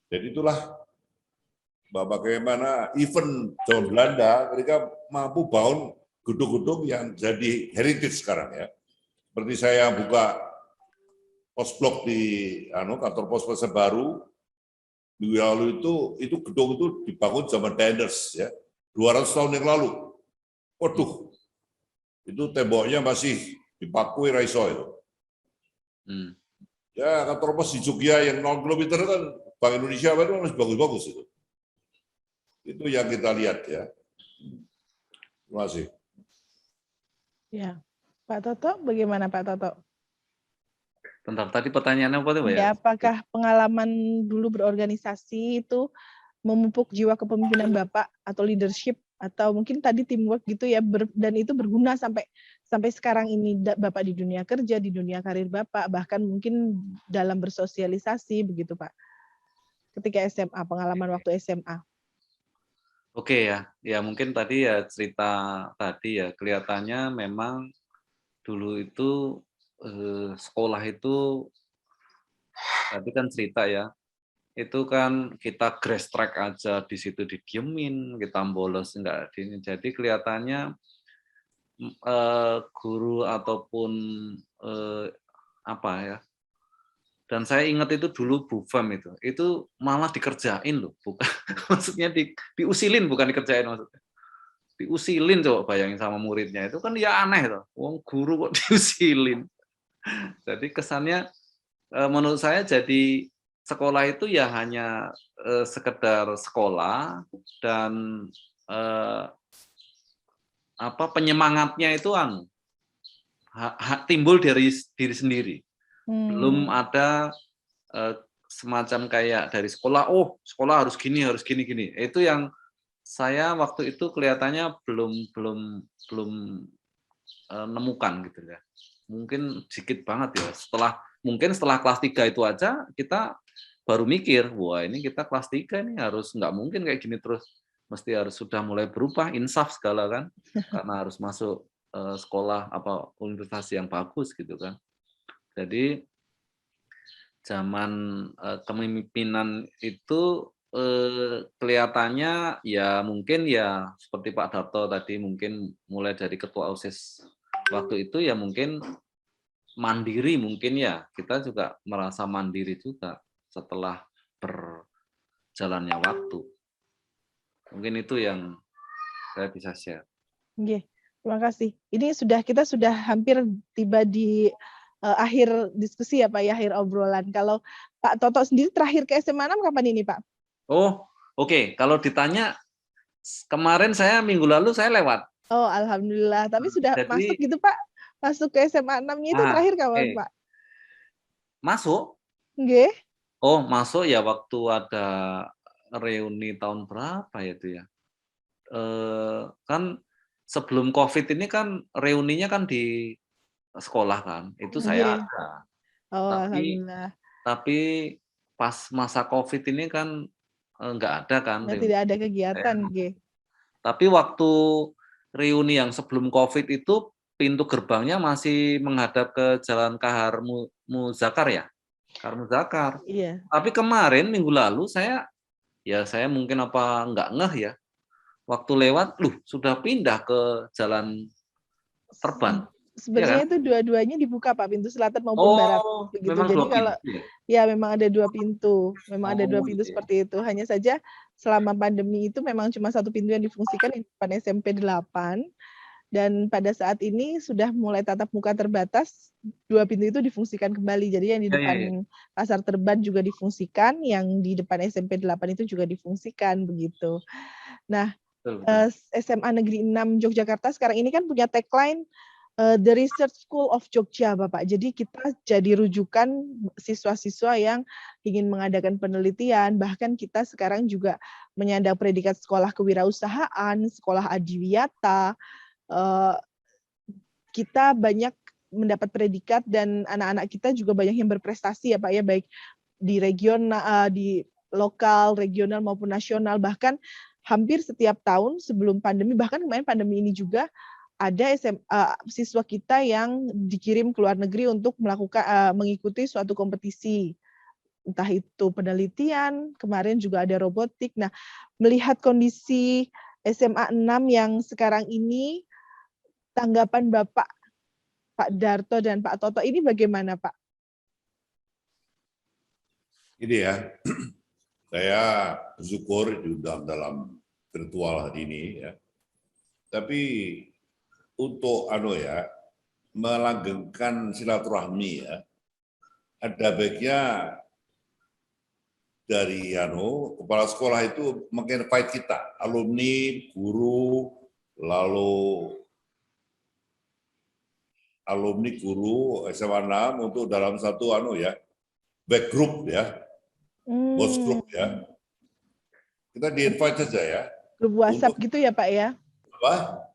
Jadi itulah bagaimana event zaman Belanda mereka mampu bangun gedung-gedung yang jadi heritage sekarang ya. Seperti saya buka pos blok di kantor pos Pasar Baru minggu lalu itu gedung itu dibangun zaman Diners ya, 200 tahun yang lalu. Waduh, itu temboknya masih dipakui raiso itu. Ya kantor pos di Jogja yang 0 km kan Bank Indonesia itu masih bagus-bagus itu. Itu yang kita lihat ya. Terima kasih. Ya, Pak Toto, bagaimana Pak Toto? Bentar, tadi pertanyaannya apa tuh, Pak? Ya, apakah pengalaman dulu berorganisasi itu memupuk jiwa kepemimpinan Bapak atau leadership atau mungkin tadi teamwork gitu ya, dan itu berguna sampai sekarang ini Bapak di dunia kerja, di dunia karir Bapak, bahkan mungkin dalam bersosialisasi begitu Pak. Ketika SMA, pengalaman waktu SMA. Oke ya mungkin tadi ya cerita tadi ya kelihatannya memang dulu itu sekolah itu tadi kan cerita ya, itu kan kita grass track aja di situ didiemin, kita bolos enggak ini. Jadi kelihatannya guru ataupun apa ya. Dan saya ingat itu dulu Bu Fem itu malah dikerjain loh, bukan maksudnya diusilin bukan dikerjain maksudnya. Diusilin coba bayangin sama muridnya itu kan ya aneh tuh. Wong guru kok diusilin. Jadi kesannya menurut saya jadi sekolah itu ya hanya sekedar sekolah dan penyemangatnya itu timbul dari diri sendiri. Belum ada semacam kayak dari sekolah, sekolah harus gini gini. Itu yang saya waktu itu kelihatannya belum nemukan gitu ya. Mungkin sedikit banget ya. Setelah mungkin setelah kelas 3 itu aja kita baru mikir, wah ini kita kelas 3 ini harus nggak mungkin kayak gini terus, mesti harus sudah mulai berubah, insaf segala kan, karena harus masuk sekolah apa universitas yang bagus gitu kan. Jadi zaman kepemimpinan itu kelihatannya ya mungkin ya seperti Pak Darto tadi, mungkin mulai dari ketua OSIS waktu itu ya mungkin mandiri, mungkin ya kita juga merasa mandiri juga setelah berjalannya waktu. Mungkin itu yang saya bisa share. Oke, terima kasih. Ini kita sudah hampir tiba di akhir diskusi ya Pak, ya, akhir obrolan. Kalau Pak Toto sendiri terakhir ke SMA 6 kapan ini Pak? Oh, oke. Kalau ditanya, kemarin minggu lalu saya lewat. Oh, alhamdulillah. Tapi sudah Jadi, masuk gitu Pak? Masuk ke SMA 6-nya itu terakhir kapan Pak? Masuk. Nggih. Oh, masuk ya waktu ada reuni tahun berapa ya itu ya? Kan sebelum COVID ini kan reuninya kan di sekolah kan, itu saya ada. Oh, alhamdulillah. Tapi pas masa COVID ini kan nggak ada kan. Tidak ada kegiatan, nggih. Tapi waktu reuni yang sebelum COVID itu pintu gerbangnya masih menghadap ke Jalan Kahar Muzakar ya, Kahar Muzakar. Iya. Tapi kemarin minggu lalu saya mungkin apa nggak ngeh ya, waktu lewat, sudah pindah ke Jalan Terban. Sebenarnya itu dua-duanya dibuka Pak, pintu selatan maupun barat. Begitu. Memang jadi kalau ya memang ada 2 pintu, seperti itu. Hanya saja selama pandemi itu memang cuma 1 pintu yang difungsikan di depan SMP 8. Dan pada saat ini sudah mulai tatap muka terbatas, 2 pintu itu difungsikan kembali. Jadi yang di depan Pasar Terban juga difungsikan, yang di depan SMP 8 itu juga difungsikan begitu. Nah, SMA Negeri 6 Yogyakarta sekarang ini kan punya tagline The Research School of Jogja, Bapak. Jadi kita jadi rujukan siswa-siswa yang ingin mengadakan penelitian, bahkan kita sekarang juga menyandang predikat sekolah kewirausahaan, sekolah adiwiyata. Kita banyak mendapat predikat dan anak-anak kita juga banyak yang berprestasi ya Pak ya, baik di regional, di lokal, regional maupun nasional. Bahkan hampir setiap tahun sebelum pandemi, bahkan kemarin pandemi ini juga ada siswa kita yang dikirim ke luar negeri untuk mengikuti suatu kompetisi, entah itu penelitian, kemarin juga ada robotik. Nah, melihat kondisi SMA 6 yang sekarang ini, tanggapan Bapak, Pak Darto dan Pak Toto ini bagaimana Pak? Ini ya, saya bersyukur diundang dalam virtual hari ini ya. Tapi untuk melanggengkan silaturahmi ya, ada baiknya dari kepala sekolah itu meng-invite kita, alumni, guru, lalu alumni guru SMA 6 untuk dalam satu back group ya, boss group ya. Kita di-invite saja ya. Grup WhatsApp gitu ya Pak ya? Apa?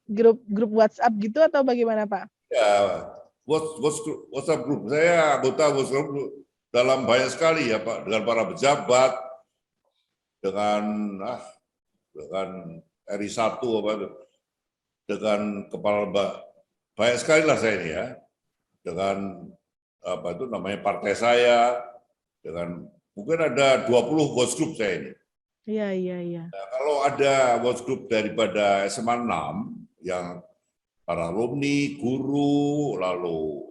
Grup WhatsApp gitu atau bagaimana Pak? Ya, WhatsApp group. Saya anggota WhatsApp group dalam banyak sekali ya Pak, dengan para pejabat, dengan RI1 dengan kepala banyak sekali lah saya ini ya, dengan partai saya, dengan mungkin ada 20 WhatsApp group saya ini. Iya. Nah, kalau ada WhatsApp group daripada SMA 6 yang para alumni, guru, lalu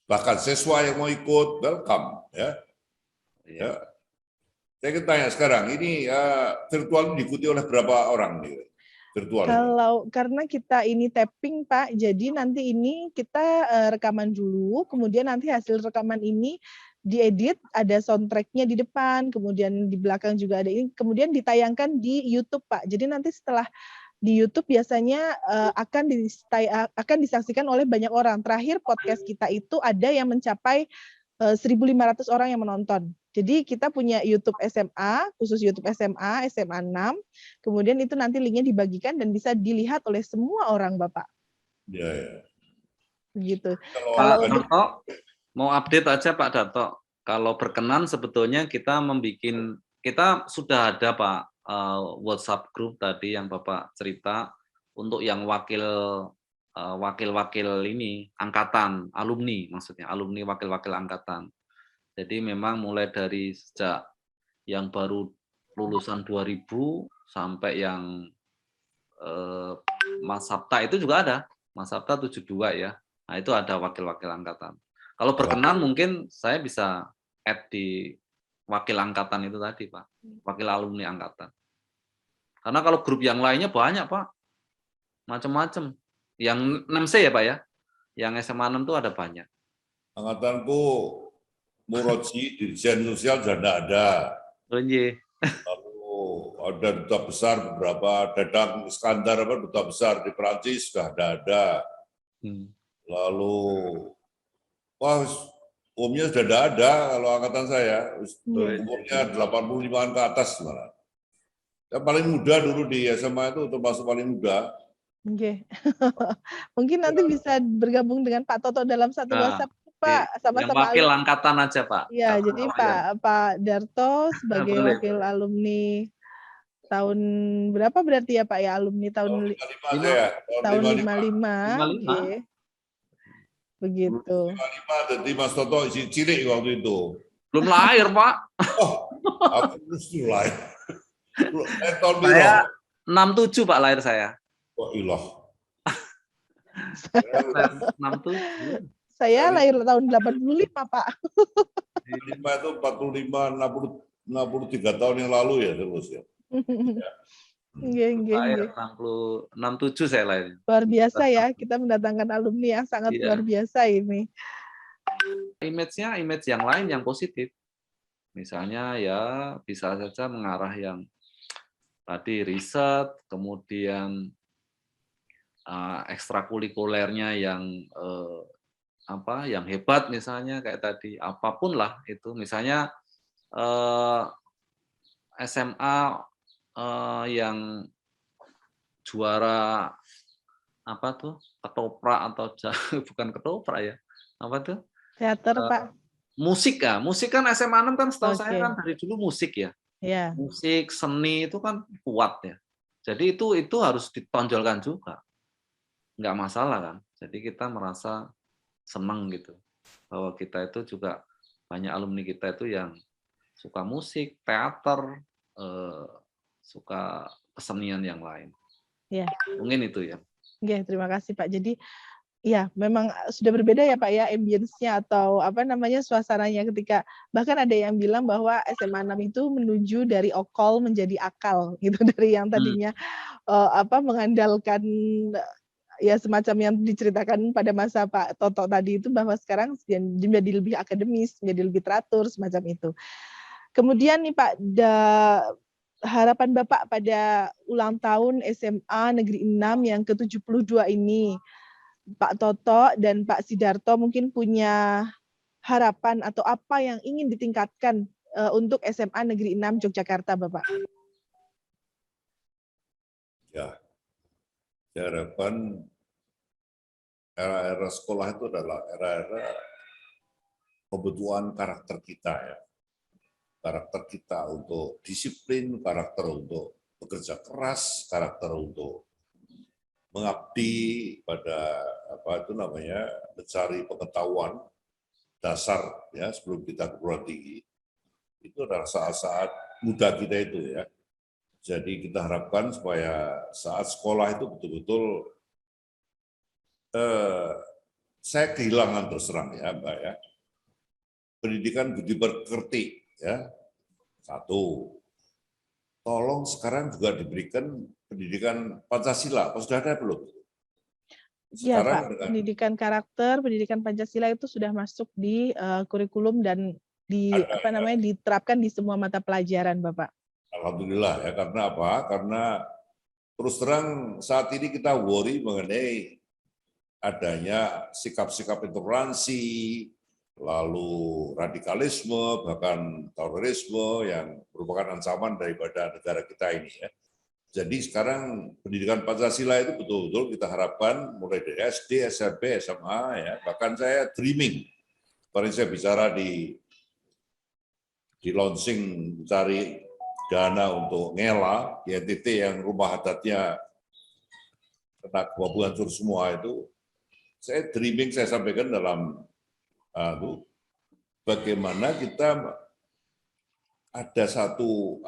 bahkan siswa yang mau ikut, welcome ya. Saya ingin tanya sekarang, ini virtual diikuti oleh berapa orang nih? Virtual karena kita ini tapping Pak, jadi nanti ini kita rekaman dulu, kemudian nanti hasil rekaman ini diedit, ada soundtracknya di depan, kemudian di belakang juga ada ini, kemudian ditayangkan di YouTube Pak. Jadi nanti setelah di YouTube biasanya akan disaksikan oleh banyak orang. Terakhir podcast kita itu ada yang mencapai 1.500 orang yang menonton. Jadi kita punya YouTube SMA, khusus YouTube SMA 6, kemudian itu nanti linknya dibagikan dan bisa dilihat oleh semua orang Bapak. Ya. Begitu. Kalau mau update aja Pak Darto. Kalau berkenan sebetulnya kita sudah ada Pak WhatsApp group tadi yang Bapak cerita untuk yang wakil-wakil ini angkatan, alumni maksudnya, alumni wakil-wakil angkatan. Jadi memang mulai dari sejak yang baru lulusan 2000 sampai yang Mas Sabta itu juga ada. Mas Sabta 72 ya. Nah, itu ada wakil-wakil angkatan. Kalau berkenan mungkin saya bisa add di wakil angkatan itu tadi, Pak. Wakil alumni angkatan. Karena kalau grup yang lainnya banyak, Pak. Macam-macam. Yang 6C ya, Pak ya? Yang SMA 6 itu ada banyak. Angkatanku Muroji, Dirjen Sosial sudah tidak ada. Oh, iya. Lalu ada duta besar beberapa, Dadang Iskandar, duta besar di Perancis sudah ada. Lalu, wah, umumnya sudah tidak ada kalau angkatan saya. Umurnya 85-an ke atas malah. Yang paling muda dulu di SMA itu termasuk paling muda. Oke. Mungkin nanti bisa bergabung dengan Pak Toto dalam satu WhatsApp, Pak, sama-sama wakil angkatan aja, Pak. Iya, jadi Pak Darto sebagai wakil alumni tahun berapa berarti ya Pak ya, alumni tahun 55. Oke. Begitu. 55, jadi Mas Toto isi cilik waktu itu. Belum lahir, Pak. Oh, aku mesti lahir. Tahun saya 67 Pak lahir saya. Oh ilah. 67. Saya lahir tahun 85 Pak. 5 itu 45, 63 tahun yang lalu ya terus ya. Lahir 67 saya lahir. Luar biasa ya, kita mendatangkan alumni yang sangat luar biasa ini. Image-nya image yang lain yang positif. Misalnya ya bisa saja mengarah yang tadi riset, kemudian ekstrakurikulernya yang yang hebat misalnya kayak tadi, apapun lah itu. Misalnya SMA yang juara apa tuh? Ketoprak atau bukan ketoprak ya. Apa tuh? Teater, Pak. Musik ya. Musik kan SMA 6 kan setahu saya kan dari dulu musik ya. Ya. Musik, seni itu kan kuat ya. Jadi itu harus ditonjolkan juga. Nggak masalah kan. Jadi kita merasa senang gitu. Bahwa kita itu juga banyak alumni kita itu yang suka musik, teater, suka kesenian yang lain. Ya. Mungkin itu ya. Ya, terima kasih Pak. Jadi ya, memang sudah berbeda ya Pak ya ambience-nya atau apa namanya suasananya ketika bahkan ada yang bilang bahwa SMA 6 itu menuju dari okol menjadi akal gitu dari yang tadinya mengandalkan ya semacam yang diceritakan pada masa Pak Toto tadi itu bahwa sekarang menjadi lebih akademis, menjadi lebih teratur semacam itu. Kemudian nih Pak, harapan Bapak pada ulang tahun SMA Negeri 6 yang ke-72 ini, Pak Toto dan Pak Sidarto mungkin punya harapan atau apa yang ingin ditingkatkan untuk SMA Negeri 6 Yogyakarta, Bapak? Ya, saya harapkan era-era sekolah itu adalah era-era kebutuhan karakter kita ya. Karakter kita untuk disiplin, karakter untuk bekerja keras, karakter untuk mengabdi pada mencari pengetahuan dasar ya sebelum kita perguruan tinggi. Itu adalah saat-saat muda kita itu ya. Jadi kita harapkan supaya saat sekolah itu betul-betul saya kehilangan terus terang ya Mbak ya. Pendidikan budi pekerti ya. Satu. Tolong sekarang juga diberikan pendidikan Pancasila. Sudah ada belum? Iya Pak, pendidikan karakter, pendidikan Pancasila itu sudah masuk di kurikulum dan diterapkan di semua mata pelajaran, Bapak. Alhamdulillah ya, karena apa? Karena terus terang saat ini kita worry mengenai adanya sikap-sikap intoleransi, lalu radikalisme, bahkan terorisme yang merupakan ancaman daripada negara kita ini ya. Jadi sekarang pendidikan Pancasila itu betul-betul kita harapkan mulai dari SD, SMP, SMA ya. Bahkan saya dreaming Kemarin saya bicara di launching cari dana untuk ngela di NTT yang rumah adatnya kena abu hancur semua itu. Saya dreaming, saya sampaikan dalam bagaimana kita ada satu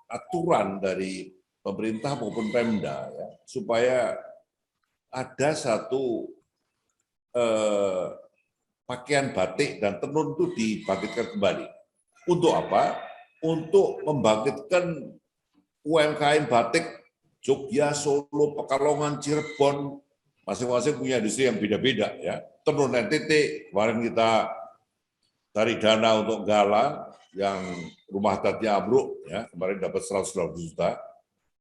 aturan dari pemerintah maupun Pemda ya, supaya ada satu pakaian batik dan tenun itu dibangkitkan kembali. Untuk apa? Untuk membangkitkan UMKM batik Jogja, Solo, Pekalongan, Cirebon, masing-masing punya industri yang beda-beda ya. Tenun NTT, kemarin kita cari dana untuk Gala yang rumah adatnya ambruk ya, kemarin dapat 120 juta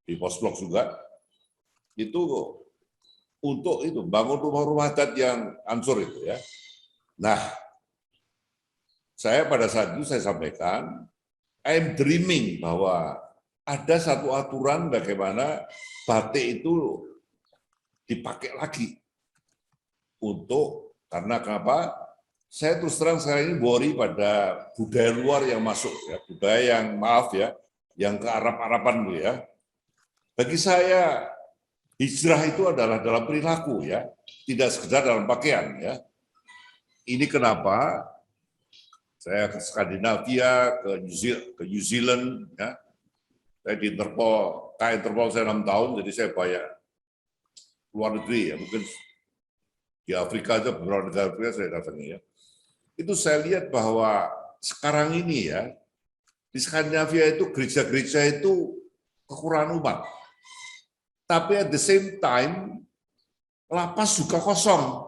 di Posblok juga. Itu untuk itu bangun rumah-rumah adat yang hancur itu ya. Nah, saya pada saat itu saya sampaikan, I'm dreaming bahwa ada satu aturan bagaimana batik itu dipakai lagi untuk, karena kenapa? Saya terus terang sekarang ini worry pada budaya luar yang masuk ya, budaya yang maaf ya, yang ke Arab-Araban dulu ya. Bagi saya hijrah itu adalah dalam perilaku ya, tidak sekedar dalam pakaian ya. Ini kenapa saya ke Skandinavia, ke New Zealand ya. Saya di Interpol saya 6 tahun, jadi saya banyak luar negeri ya, mungkin di Afrika aja beberapa negara Afrika saya datangi ya. Itu saya lihat bahwa sekarang ini ya, di Skandinavia itu gereja-gereja itu kekurangan umat. Tapi at the same time, lapas juga kosong.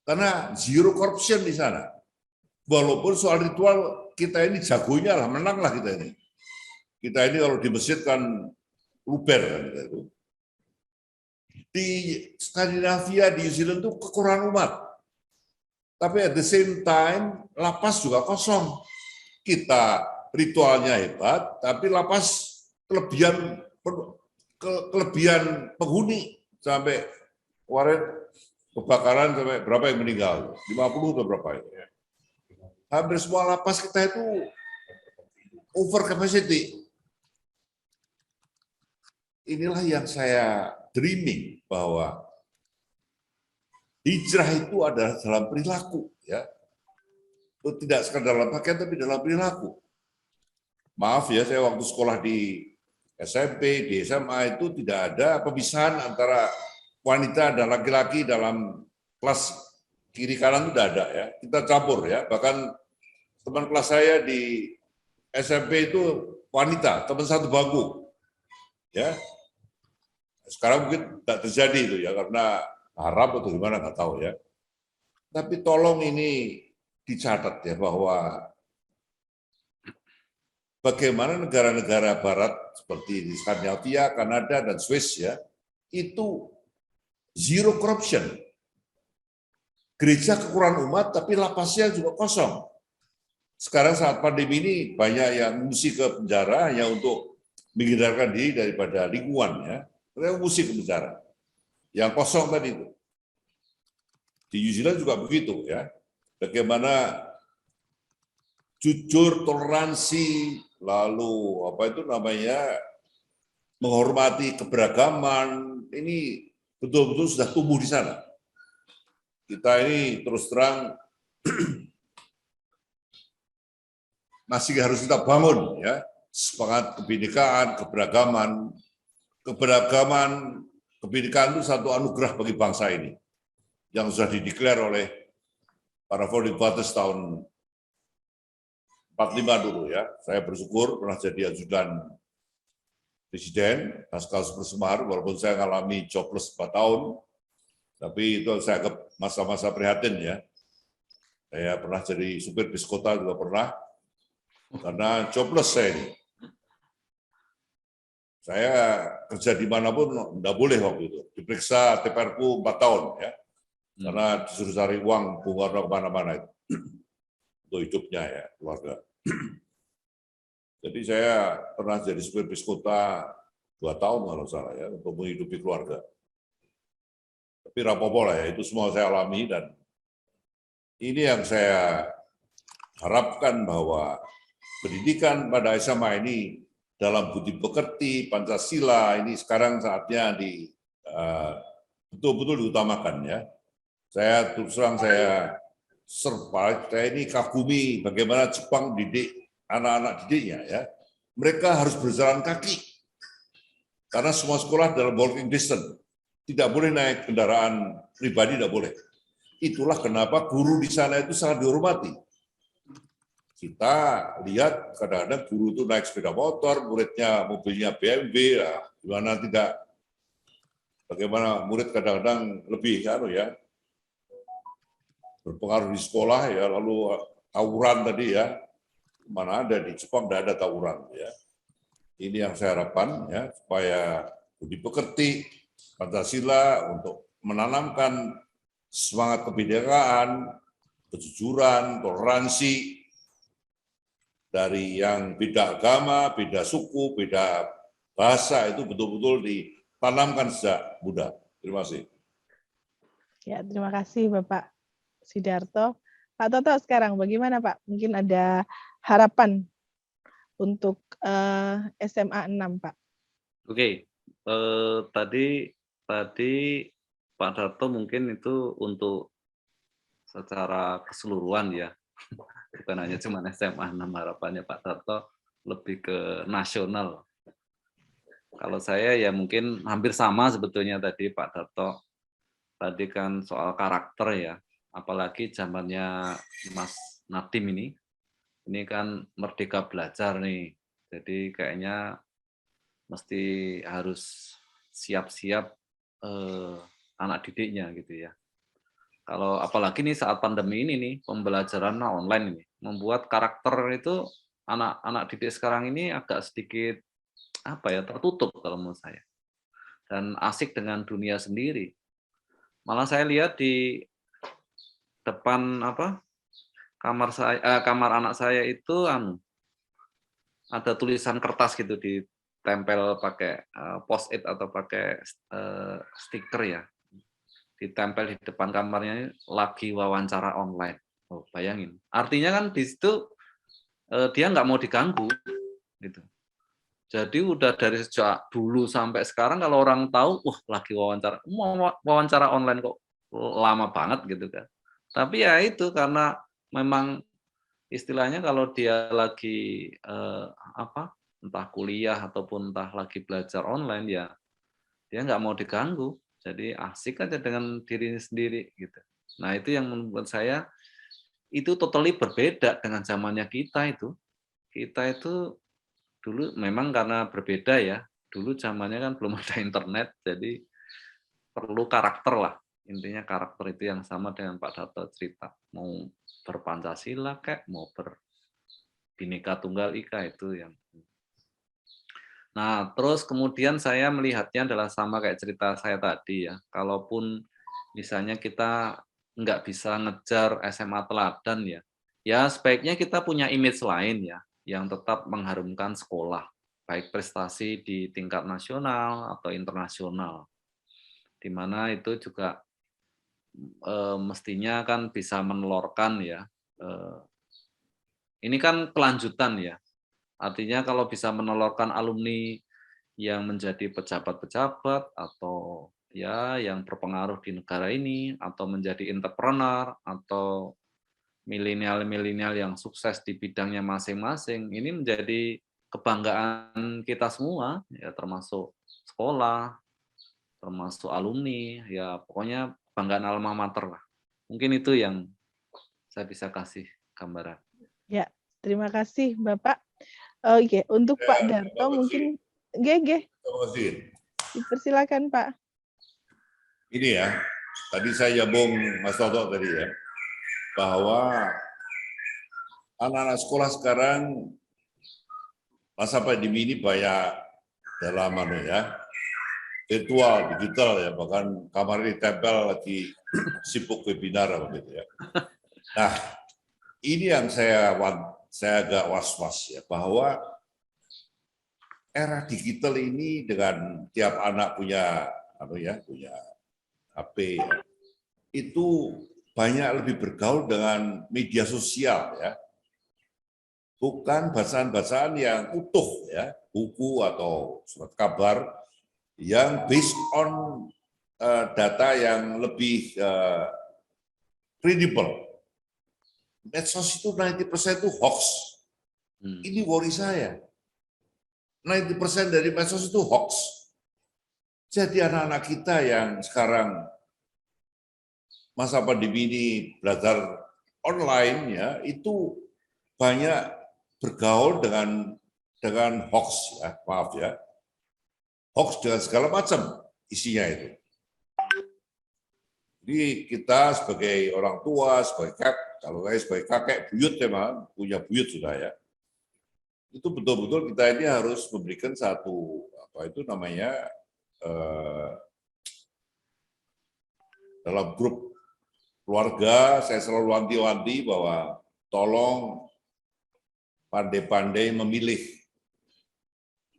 Karena zero corruption di sana. Walaupun soal ritual, kita ini jagonya lah, menang lah kita ini. Kita ini kalau di masjid kan luber kan kita itu. Di Skandinavia, di New Zealand itu kekurangan umat. Tapi at the same time, lapas juga kosong. Kita ritualnya hebat, tapi lapas kelebihan penghuni. Sampai kemarin kebakaran sampai berapa yang meninggal? 50 atau berapa itu? Hampir semua lapas kita itu over capacity. Inilah yang saya dreaming bahwa hijrah itu adalah dalam perilaku, ya. Itu tidak sekedar dalam pakaian, tapi dalam perilaku. Maaf ya, saya waktu sekolah di SMP, di SMA itu tidak ada pemisahan antara wanita dan laki-laki dalam kelas kiri kanan itu tidak ada ya. Kita campur ya. Bahkan teman kelas saya di SMP itu wanita, teman satu bangku, ya. Sekarang mungkin tidak terjadi itu ya, karena Arab atau gimana nggak tahu ya. Tapi tolong ini dicatat ya, bahwa bagaimana negara-negara Barat seperti di Skandinavia, Kanada dan Swiss ya, itu zero corruption. Gereja kekurangan umat, tapi lapasnya juga kosong. Sekarang saat pandemi ini banyak yang mengungsi ke penjara hanya untuk menghindarkan diri daripada lingkungan ya. Mereka mengungsi ke penjara. Yang kosong tadi itu. Di New Zealand juga begitu ya. Bagaimana jujur, toleransi, lalu apa itu namanya, menghormati keberagaman, ini betul-betul sudah tumbuh di sana. Kita ini terus terang masih harus kita bangun ya, semangat kebinekaan, keberagaman. Kebinekaan itu satu anugerah bagi bangsa ini yang sudah dideklar oleh para founding fathers tahun 45 dulu ya. Saya bersyukur pernah jadi ajudan presiden pasca Super Semar, walaupun saya mengalami jobless 4 tahun, tapi itu saya anggap masa-masa prihatin ya. Saya pernah jadi supir bis kota juga pernah, karena jobless saya ini. Saya kerja dimanapun enggak boleh waktu itu. Diperiksa TPR-ku 4 tahun ya, karena disuruh cari uang Bung Karno kemana-mana itu untuk hidupnya ya, keluarga. Jadi saya pernah jadi supir bis kota 2 tahun kalau salah ya, untuk menghidupi keluarga. Tapi rapopo lah ya, itu semua saya alami dan ini yang saya harapkan bahwa pendidikan pada SMA ini dalam budi pekerti Pancasila ini sekarang saatnya betul-betul diutamakan ya. Saya terus terang saya ini kagumi bagaimana Jepang didik anak-anak didiknya ya. Mereka harus berjalan kaki karena semua sekolah dalam walking distance, tidak boleh naik kendaraan pribadi, tidak boleh. Itulah kenapa guru di sana itu sangat dihormati. Kita lihat kadang-kadang guru itu naik sepeda motor, muridnya mobilnya BMW, ya, gimana tidak? Bagaimana murid kadang-kadang lebih berpengaruh di sekolah ya, lalu tawuran tadi ya, mana ada di Jepang tidak ada tawuran ya. Ini yang saya harapkan ya, supaya budi pekerti Pancasila untuk menanamkan semangat kebinekaan, kejujuran, toleransi dari yang beda agama, beda suku, beda bahasa itu betul-betul ditanamkan sejak muda. Terima kasih. Ya, terima kasih Bapak Sidarto. Pak Toto sekarang bagaimana Pak? Mungkin ada harapan untuk SMA 6 Pak. Oke, tadi Pak Darto mungkin itu untuk secara keseluruhan ya, bukan hanya cuma SMA 6 harapannya Pak Darto, lebih ke nasional. Kalau saya ya mungkin hampir sama sebetulnya tadi Pak Darto. Tadi kan soal karakter ya, apalagi zamannya Mas Nadiem ini kan merdeka belajar nih. Jadi kayaknya mesti harus siap-siap anak didiknya gitu ya. Kalau apalagi nih saat pandemi ini nih, pembelajaran online ini membuat karakter itu anak-anak didik sekarang ini agak sedikit tertutup kalau menurut saya. Dan asik dengan dunia sendiri. Malah saya lihat di depan kamar anak saya itu ada tulisan kertas gitu ditempel pakai post-it atau pakai stiker ya. Ditempel di depan kamarnya lagi wawancara online. Oh, bayangin. Artinya kan di situ dia nggak mau diganggu gitu. Jadi udah dari sejak dulu sampai sekarang kalau orang tahu, lagi wawancara online kok lama banget gitu kan. Tapi ya itu karena memang istilahnya kalau dia lagi entah kuliah ataupun entah lagi belajar online ya dia nggak mau diganggu. Jadi asik aja dengan dirinya sendiri gitu. Nah itu yang membuat saya itu totally berbeda dengan zamannya kita itu. Kita itu dulu memang karena berbeda ya. Dulu zamannya kan belum ada internet, jadi perlu karakter lah. Intinya karakter itu yang sama dengan Pak Darto cerita. Mau berpancasila kayak mau berbineka tunggal ika itu yang. Nah, terus kemudian saya melihatnya adalah sama kayak cerita saya tadi ya. Kalaupun misalnya kita nggak bisa ngejar SMA teladan ya, ya sebaiknya kita punya image lain ya, yang tetap mengharumkan sekolah, baik prestasi di tingkat nasional atau internasional, di mana itu juga mestinya kan bisa menelorkan ya. Ini kan kelanjutan ya, artinya kalau bisa menelorkan alumni yang menjadi pejabat-pejabat atau ya yang berpengaruh di negara ini atau menjadi entrepreneur atau milenial-milenial yang sukses di bidangnya masing-masing, ini menjadi kebanggaan kita semua ya, termasuk sekolah, termasuk alumni, ya pokoknya kebanggaan alma mater lah. Mungkin itu yang saya bisa kasih gambaran. Ya, terima kasih Bapak. Oke, untuk Pak Darto mungkin Terima kasih. dipersilakan Pak. Ini ya, tadi saya nyambung Mas Toto tadi ya, bahwa anak-anak sekolah sekarang masa pandemi ini banyak dalam virtual, digital ya, bahkan kamar ini tempel lagi sibuk webinar begitu ya. Nah, ini yang saya agak was-was ya, bahwa era digital ini dengan tiap anak punya punya HP ya, itu banyak lebih bergaul dengan media sosial ya. Bukan bacaan-bacaan yang utuh ya, buku atau surat kabar yang based on data yang lebih kredibel. Medsos itu 90% itu hoax. Ini worry saya. 90% dari medsos itu hoax. Jadi anak-anak kita yang sekarang masa pandemi ini belajar online ya, itu banyak bergaul dengan hoax ya, maaf ya. Hoax dengan segala macam isinya itu. Jadi kita sebagai orang tua, sebagai kalau saya sebagai kakek, buyut memang punya buyut sudah ya. Itu betul-betul kita ini harus memberikan satu apa itu namanya dalam grup keluarga saya selalu wanti-wanti bahwa tolong pandai-pandai memilih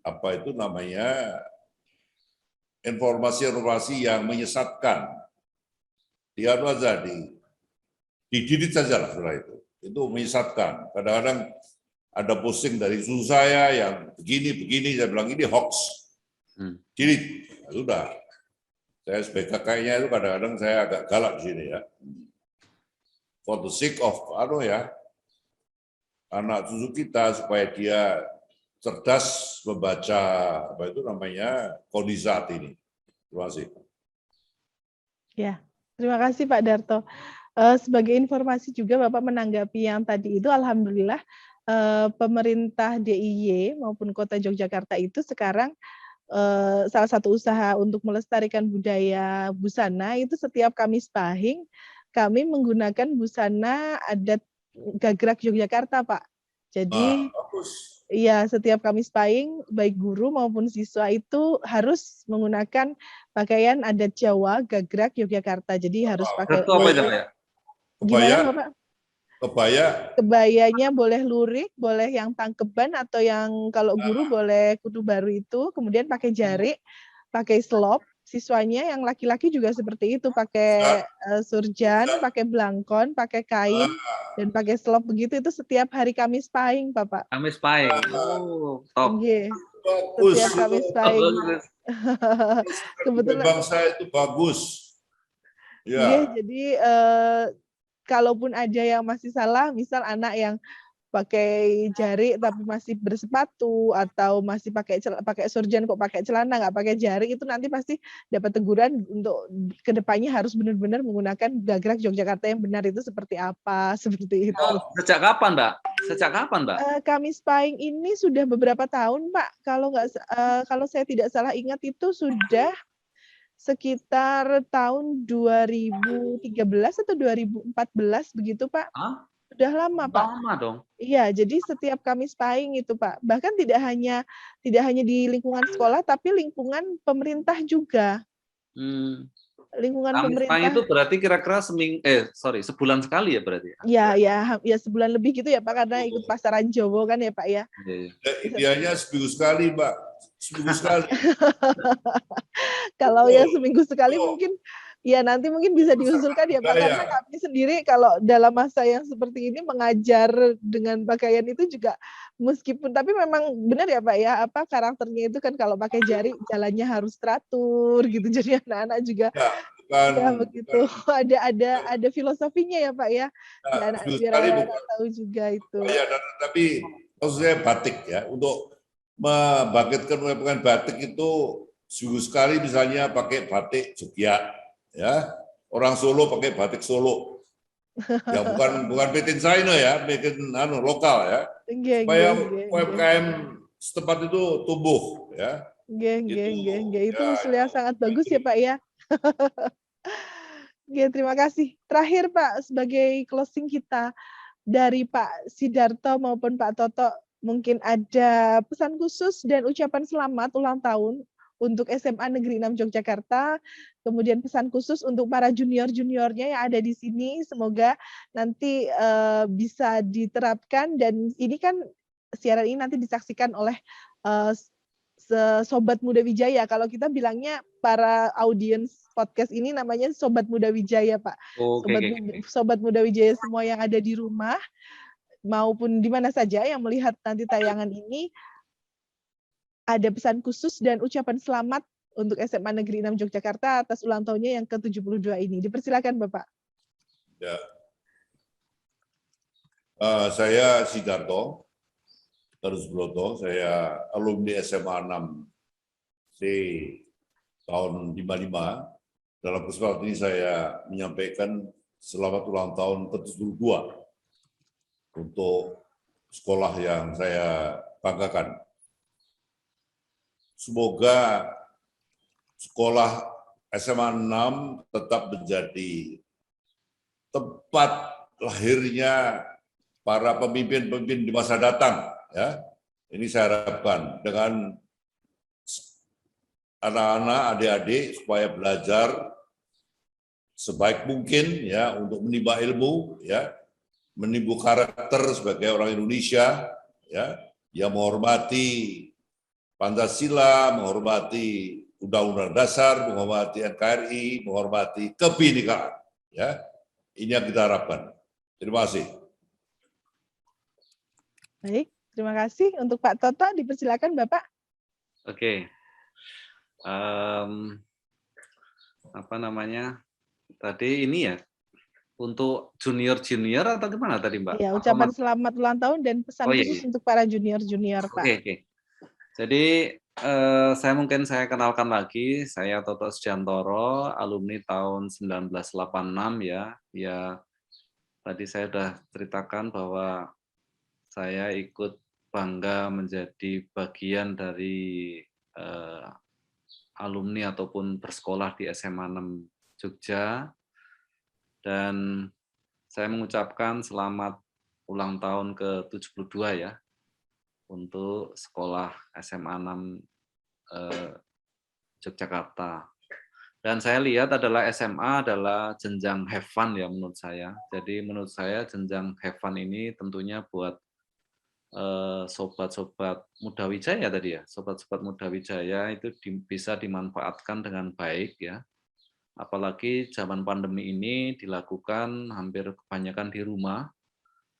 apa itu namanya informasi-informasi yang menyesatkan. Dia aja dididit saja lah setelah itu menyesatkan. Kadang-kadang ada posting dari susu saya yang begini, saya bilang ini hoax. Delete, ya sudah. Saya sebagai kakaknya itu kadang-kadang saya agak galak di sini ya. For the sake of anak cucu kita supaya dia cerdas membaca apa itu namanya kondisi saat ini. Terima kasih. Ya, terima kasih Pak Darto. Sebagai informasi juga Bapak menanggapi yang tadi itu, alhamdulillah pemerintah DIY maupun Kota Yogyakarta itu sekarang salah satu usaha untuk melestarikan budaya busana itu setiap Kamis Pahing kami menggunakan busana adat Gagrak Yogyakarta, Pak. Jadi iya, setiap Kamis Pahing baik guru maupun siswa itu harus menggunakan pakaian adat Jawa Gagrak Yogyakarta. Jadi harus pakai Itu apa itu, Pak ya? Gimana, Bapak? Kebayanya boleh lurik, boleh yang tangkeban atau yang kalau guru boleh kudu baru itu, kemudian pakai jari, pakai selop. Siswanya yang laki-laki juga seperti itu, pakai surjan, pakai belangkon, pakai kain, dan pakai selop begitu. Itu setiap hari Kamis Pahing, Bapak. Kamis Pahing. Oh, top. Setiap Kamis Pahing. Kebetulan bangsa itu bagus. Ya. Jadi kalaupun ada yang masih salah, misal anak yang pakai jari tapi masih bersepatu atau masih pakai surjan kok pakai celana nggak pakai jari, itu nanti pasti dapat teguran untuk kedepannya harus benar-benar menggunakan Gagrak Yogyakarta yang benar itu seperti apa, seperti itu. Sejak kapan, Mbak? Sejak kapan, Mbak? Kamis Pahing ini sudah beberapa tahun, Pak. Kalau saya tidak salah ingat itu sudah sekitar tahun 2013 atau 2014 begitu, Pak. Sudah lama, Pak. Lama dong. Iya, jadi setiap Kamis Pahing itu, Pak. Bahkan tidak hanya di lingkungan sekolah, tapi lingkungan pemerintah juga. Lingkungan Kamis pemerintah. Pahing itu berarti kira-kira sebulan sekali ya berarti? Ya sebulan lebih gitu ya, Pak, karena ikut pasaran Jawa kan ya, Pak ya. Idealnya seminggu sekali, Mbak. Seminggu sekali. Kalau ya seminggu sekali mungkin ya nanti mungkin bisa diusulkan ya Pak, karena kami sendiri kalau dalam masa yang seperti ini mengajar dengan pakaian itu juga meskipun, tapi memang benar ya Pak ya, apa karakternya itu kan kalau pakai jari jalannya harus teratur gitu, jadi anak-anak juga ya begitu ada filosofinya ya Pak ya, biar anak-anak tahu juga itu. Ya, tapi maksudnya batik ya, untuk membangkitkan batik itu seminggu sekali misalnya pakai batik Jogja. Ya, orang Solo pakai batik Solo, ya bukan made in China ya, made in lokal ya, supaya UMKM setempat itu tumbuh ya. Itu usul yang sangat bagus ya Pak ya. Terima kasih. Terakhir Pak, sebagai closing kita dari Pak Sidarto maupun Pak Toto, mungkin ada pesan khusus dan ucapan selamat ulang tahun untuk SMA Negeri 6 Yogyakarta, kemudian pesan khusus untuk para junior-juniornya yang ada di sini, semoga nanti bisa diterapkan, dan ini kan siaran ini nanti disaksikan oleh Sobat Muda Wijaya. Kalau kita bilangnya para audiens podcast ini namanya Sobat Muda Wijaya, Pak. Oke. Sobat Muda Wijaya semua yang ada di rumah maupun di mana saja yang melihat nanti tayangan ini, ada pesan khusus dan ucapan selamat untuk SMA Negeri 6 Yogyakarta atas ulang tahunnya yang ke-72 ini. Dipersilakan, Bapak. Ya. Saya Sidarto Terusbroto, saya alumni SMA 6C tahun 55. Dalam kesempatan ini saya menyampaikan selamat ulang tahun ke-72 untuk sekolah yang saya banggakan. Semoga sekolah SMA 6 tetap menjadi tempat lahirnya para pemimpin-pemimpin di masa datang. Ya, ini saya harapkan dengan anak-anak, adik-adik supaya belajar sebaik mungkin ya untuk menimba ilmu, ya, menimba karakter sebagai orang Indonesia, ya, yang menghormati Pancasila, menghormati Undang-Undang Dasar, menghormati NKRI, menghormati kebinekaan. Ya, ini yang kita harapkan. Terima kasih. Baik. Terima kasih. Untuk Pak Toto, dipersilakan Bapak. Oke. Apa namanya? Tadi ini ya, untuk junior-junior atau gimana tadi, Mbak? Ya, ucapan selamat ulang tahun dan pesan khusus untuk para junior-junior, Pak. Oke. Jadi, saya kenalkan lagi, saya Toto Sujantoro, alumni tahun 1986 ya. Ya, tadi saya sudah ceritakan bahwa saya ikut bangga menjadi bagian dari alumni ataupun bersekolah di SMA 6 Jogja, dan saya mengucapkan selamat ulang tahun ke-72 ya untuk sekolah SMA 6 Yogyakarta. Dan saya lihat adalah SMA adalah jenjang have fun ya menurut saya. Jadi menurut saya jenjang have fun ini tentunya buat sobat-sobat Muda Wijaya tadi ya, sobat-sobat Muda Wijaya itu bisa dimanfaatkan dengan baik ya. Apalagi zaman pandemi ini dilakukan hampir kebanyakan di rumah,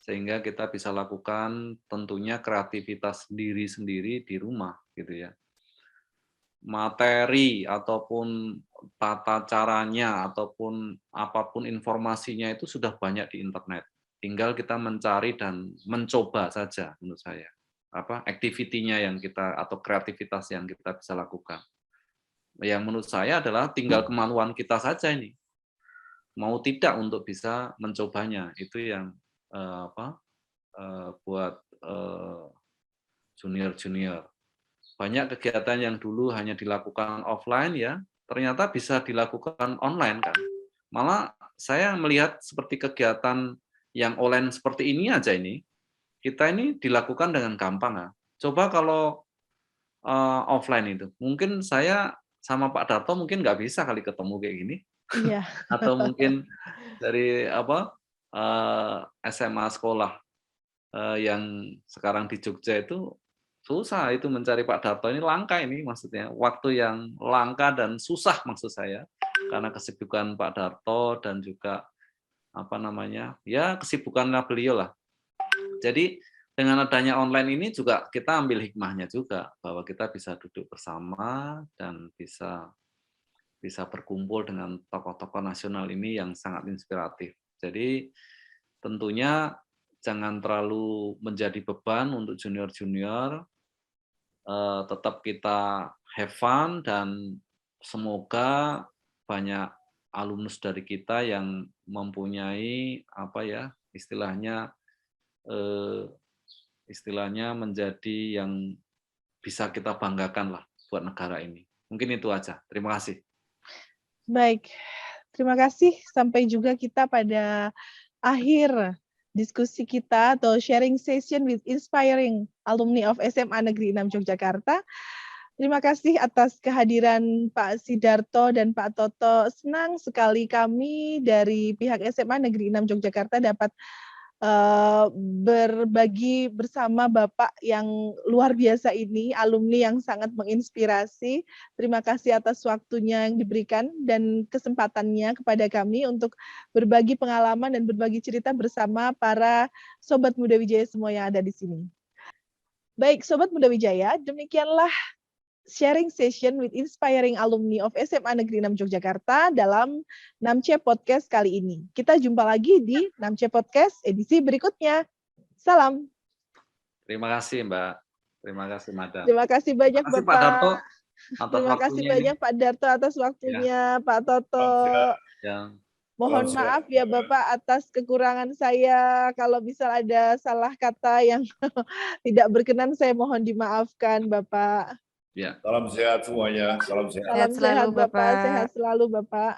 sehingga kita bisa lakukan tentunya kreativitas sendiri-sendiri di rumah gitu ya. Materi ataupun tata caranya ataupun apapun informasinya itu sudah banyak di internet. Tinggal kita mencari dan mencoba saja menurut saya. Activity-nya yang kita atau kreativitas yang kita bisa lakukan. Yang menurut saya adalah tinggal kemauan kita saja ini. Mau tidak untuk bisa mencobanya. Itu yang buat junior-junior. Banyak kegiatan yang dulu hanya dilakukan offline ya, ternyata bisa dilakukan online kan. Malah saya melihat seperti kegiatan yang online seperti ini aja ini, kita ini dilakukan dengan gampang ya. Coba kalau offline itu, mungkin saya sama Pak Darto mungkin nggak bisa kali ketemu kayak gini. Iya. Atau mungkin dari SMA sekolah yang sekarang di Jogja itu susah itu mencari Pak Darto, ini langka ini maksudnya, waktu yang langka dan susah maksud saya, karena kesibukan Pak Darto dan juga kesibukannya beliau lah. Jadi dengan adanya online ini juga kita ambil hikmahnya juga, bahwa kita bisa duduk bersama dan bisa berkumpul dengan tokoh-tokoh nasional ini yang sangat inspiratif. Jadi tentunya jangan terlalu menjadi beban untuk junior-junior, tetap kita have fun dan semoga banyak alumnus dari kita yang mempunyai istilahnya menjadi yang bisa kita banggakan lah buat negara ini. Mungkin itu aja. Terima kasih. Baik, terima kasih. Sampai juga kita pada akhir diskusi kita atau sharing session with inspiring alumni of SMA Negeri 6 Yogyakarta. Terima kasih atas kehadiran Pak Sidarto dan Pak Toto. Senang sekali kami dari pihak SMA Negeri 6 Yogyakarta dapat berbagi bersama Bapak yang luar biasa ini, alumni yang sangat menginspirasi. Terima kasih atas waktunya yang diberikan dan kesempatannya kepada kami untuk berbagi pengalaman dan berbagi cerita bersama para Sobat Muda Wijaya semua yang ada di sini. Baik, Sobat Muda Wijaya, demikianlah sharing session with inspiring alumni of SMA Negeri 6 Yogyakarta dalam 6C Podcast kali ini. Kita jumpa lagi di 6C Podcast edisi berikutnya. Salam. Terima kasih Mbak. Terima kasih Madam. Terima kasih banyak Terima kasih, Bapak. Pak Darto, atas Terima kasih waktunya banyak ini. Pak Darto atas waktunya, Pak Toto. Ya. Mohon Salam maaf sehat. ya Bapak atas kekurangan saya. Kalau misal ada salah kata yang tidak berkenan, saya mohon dimaafkan Bapak. Ya. Salam sehat semuanya. Salam sehat. Salam Sehat selalu, sehat Bapak, Bapak. sehat selalu Bapak.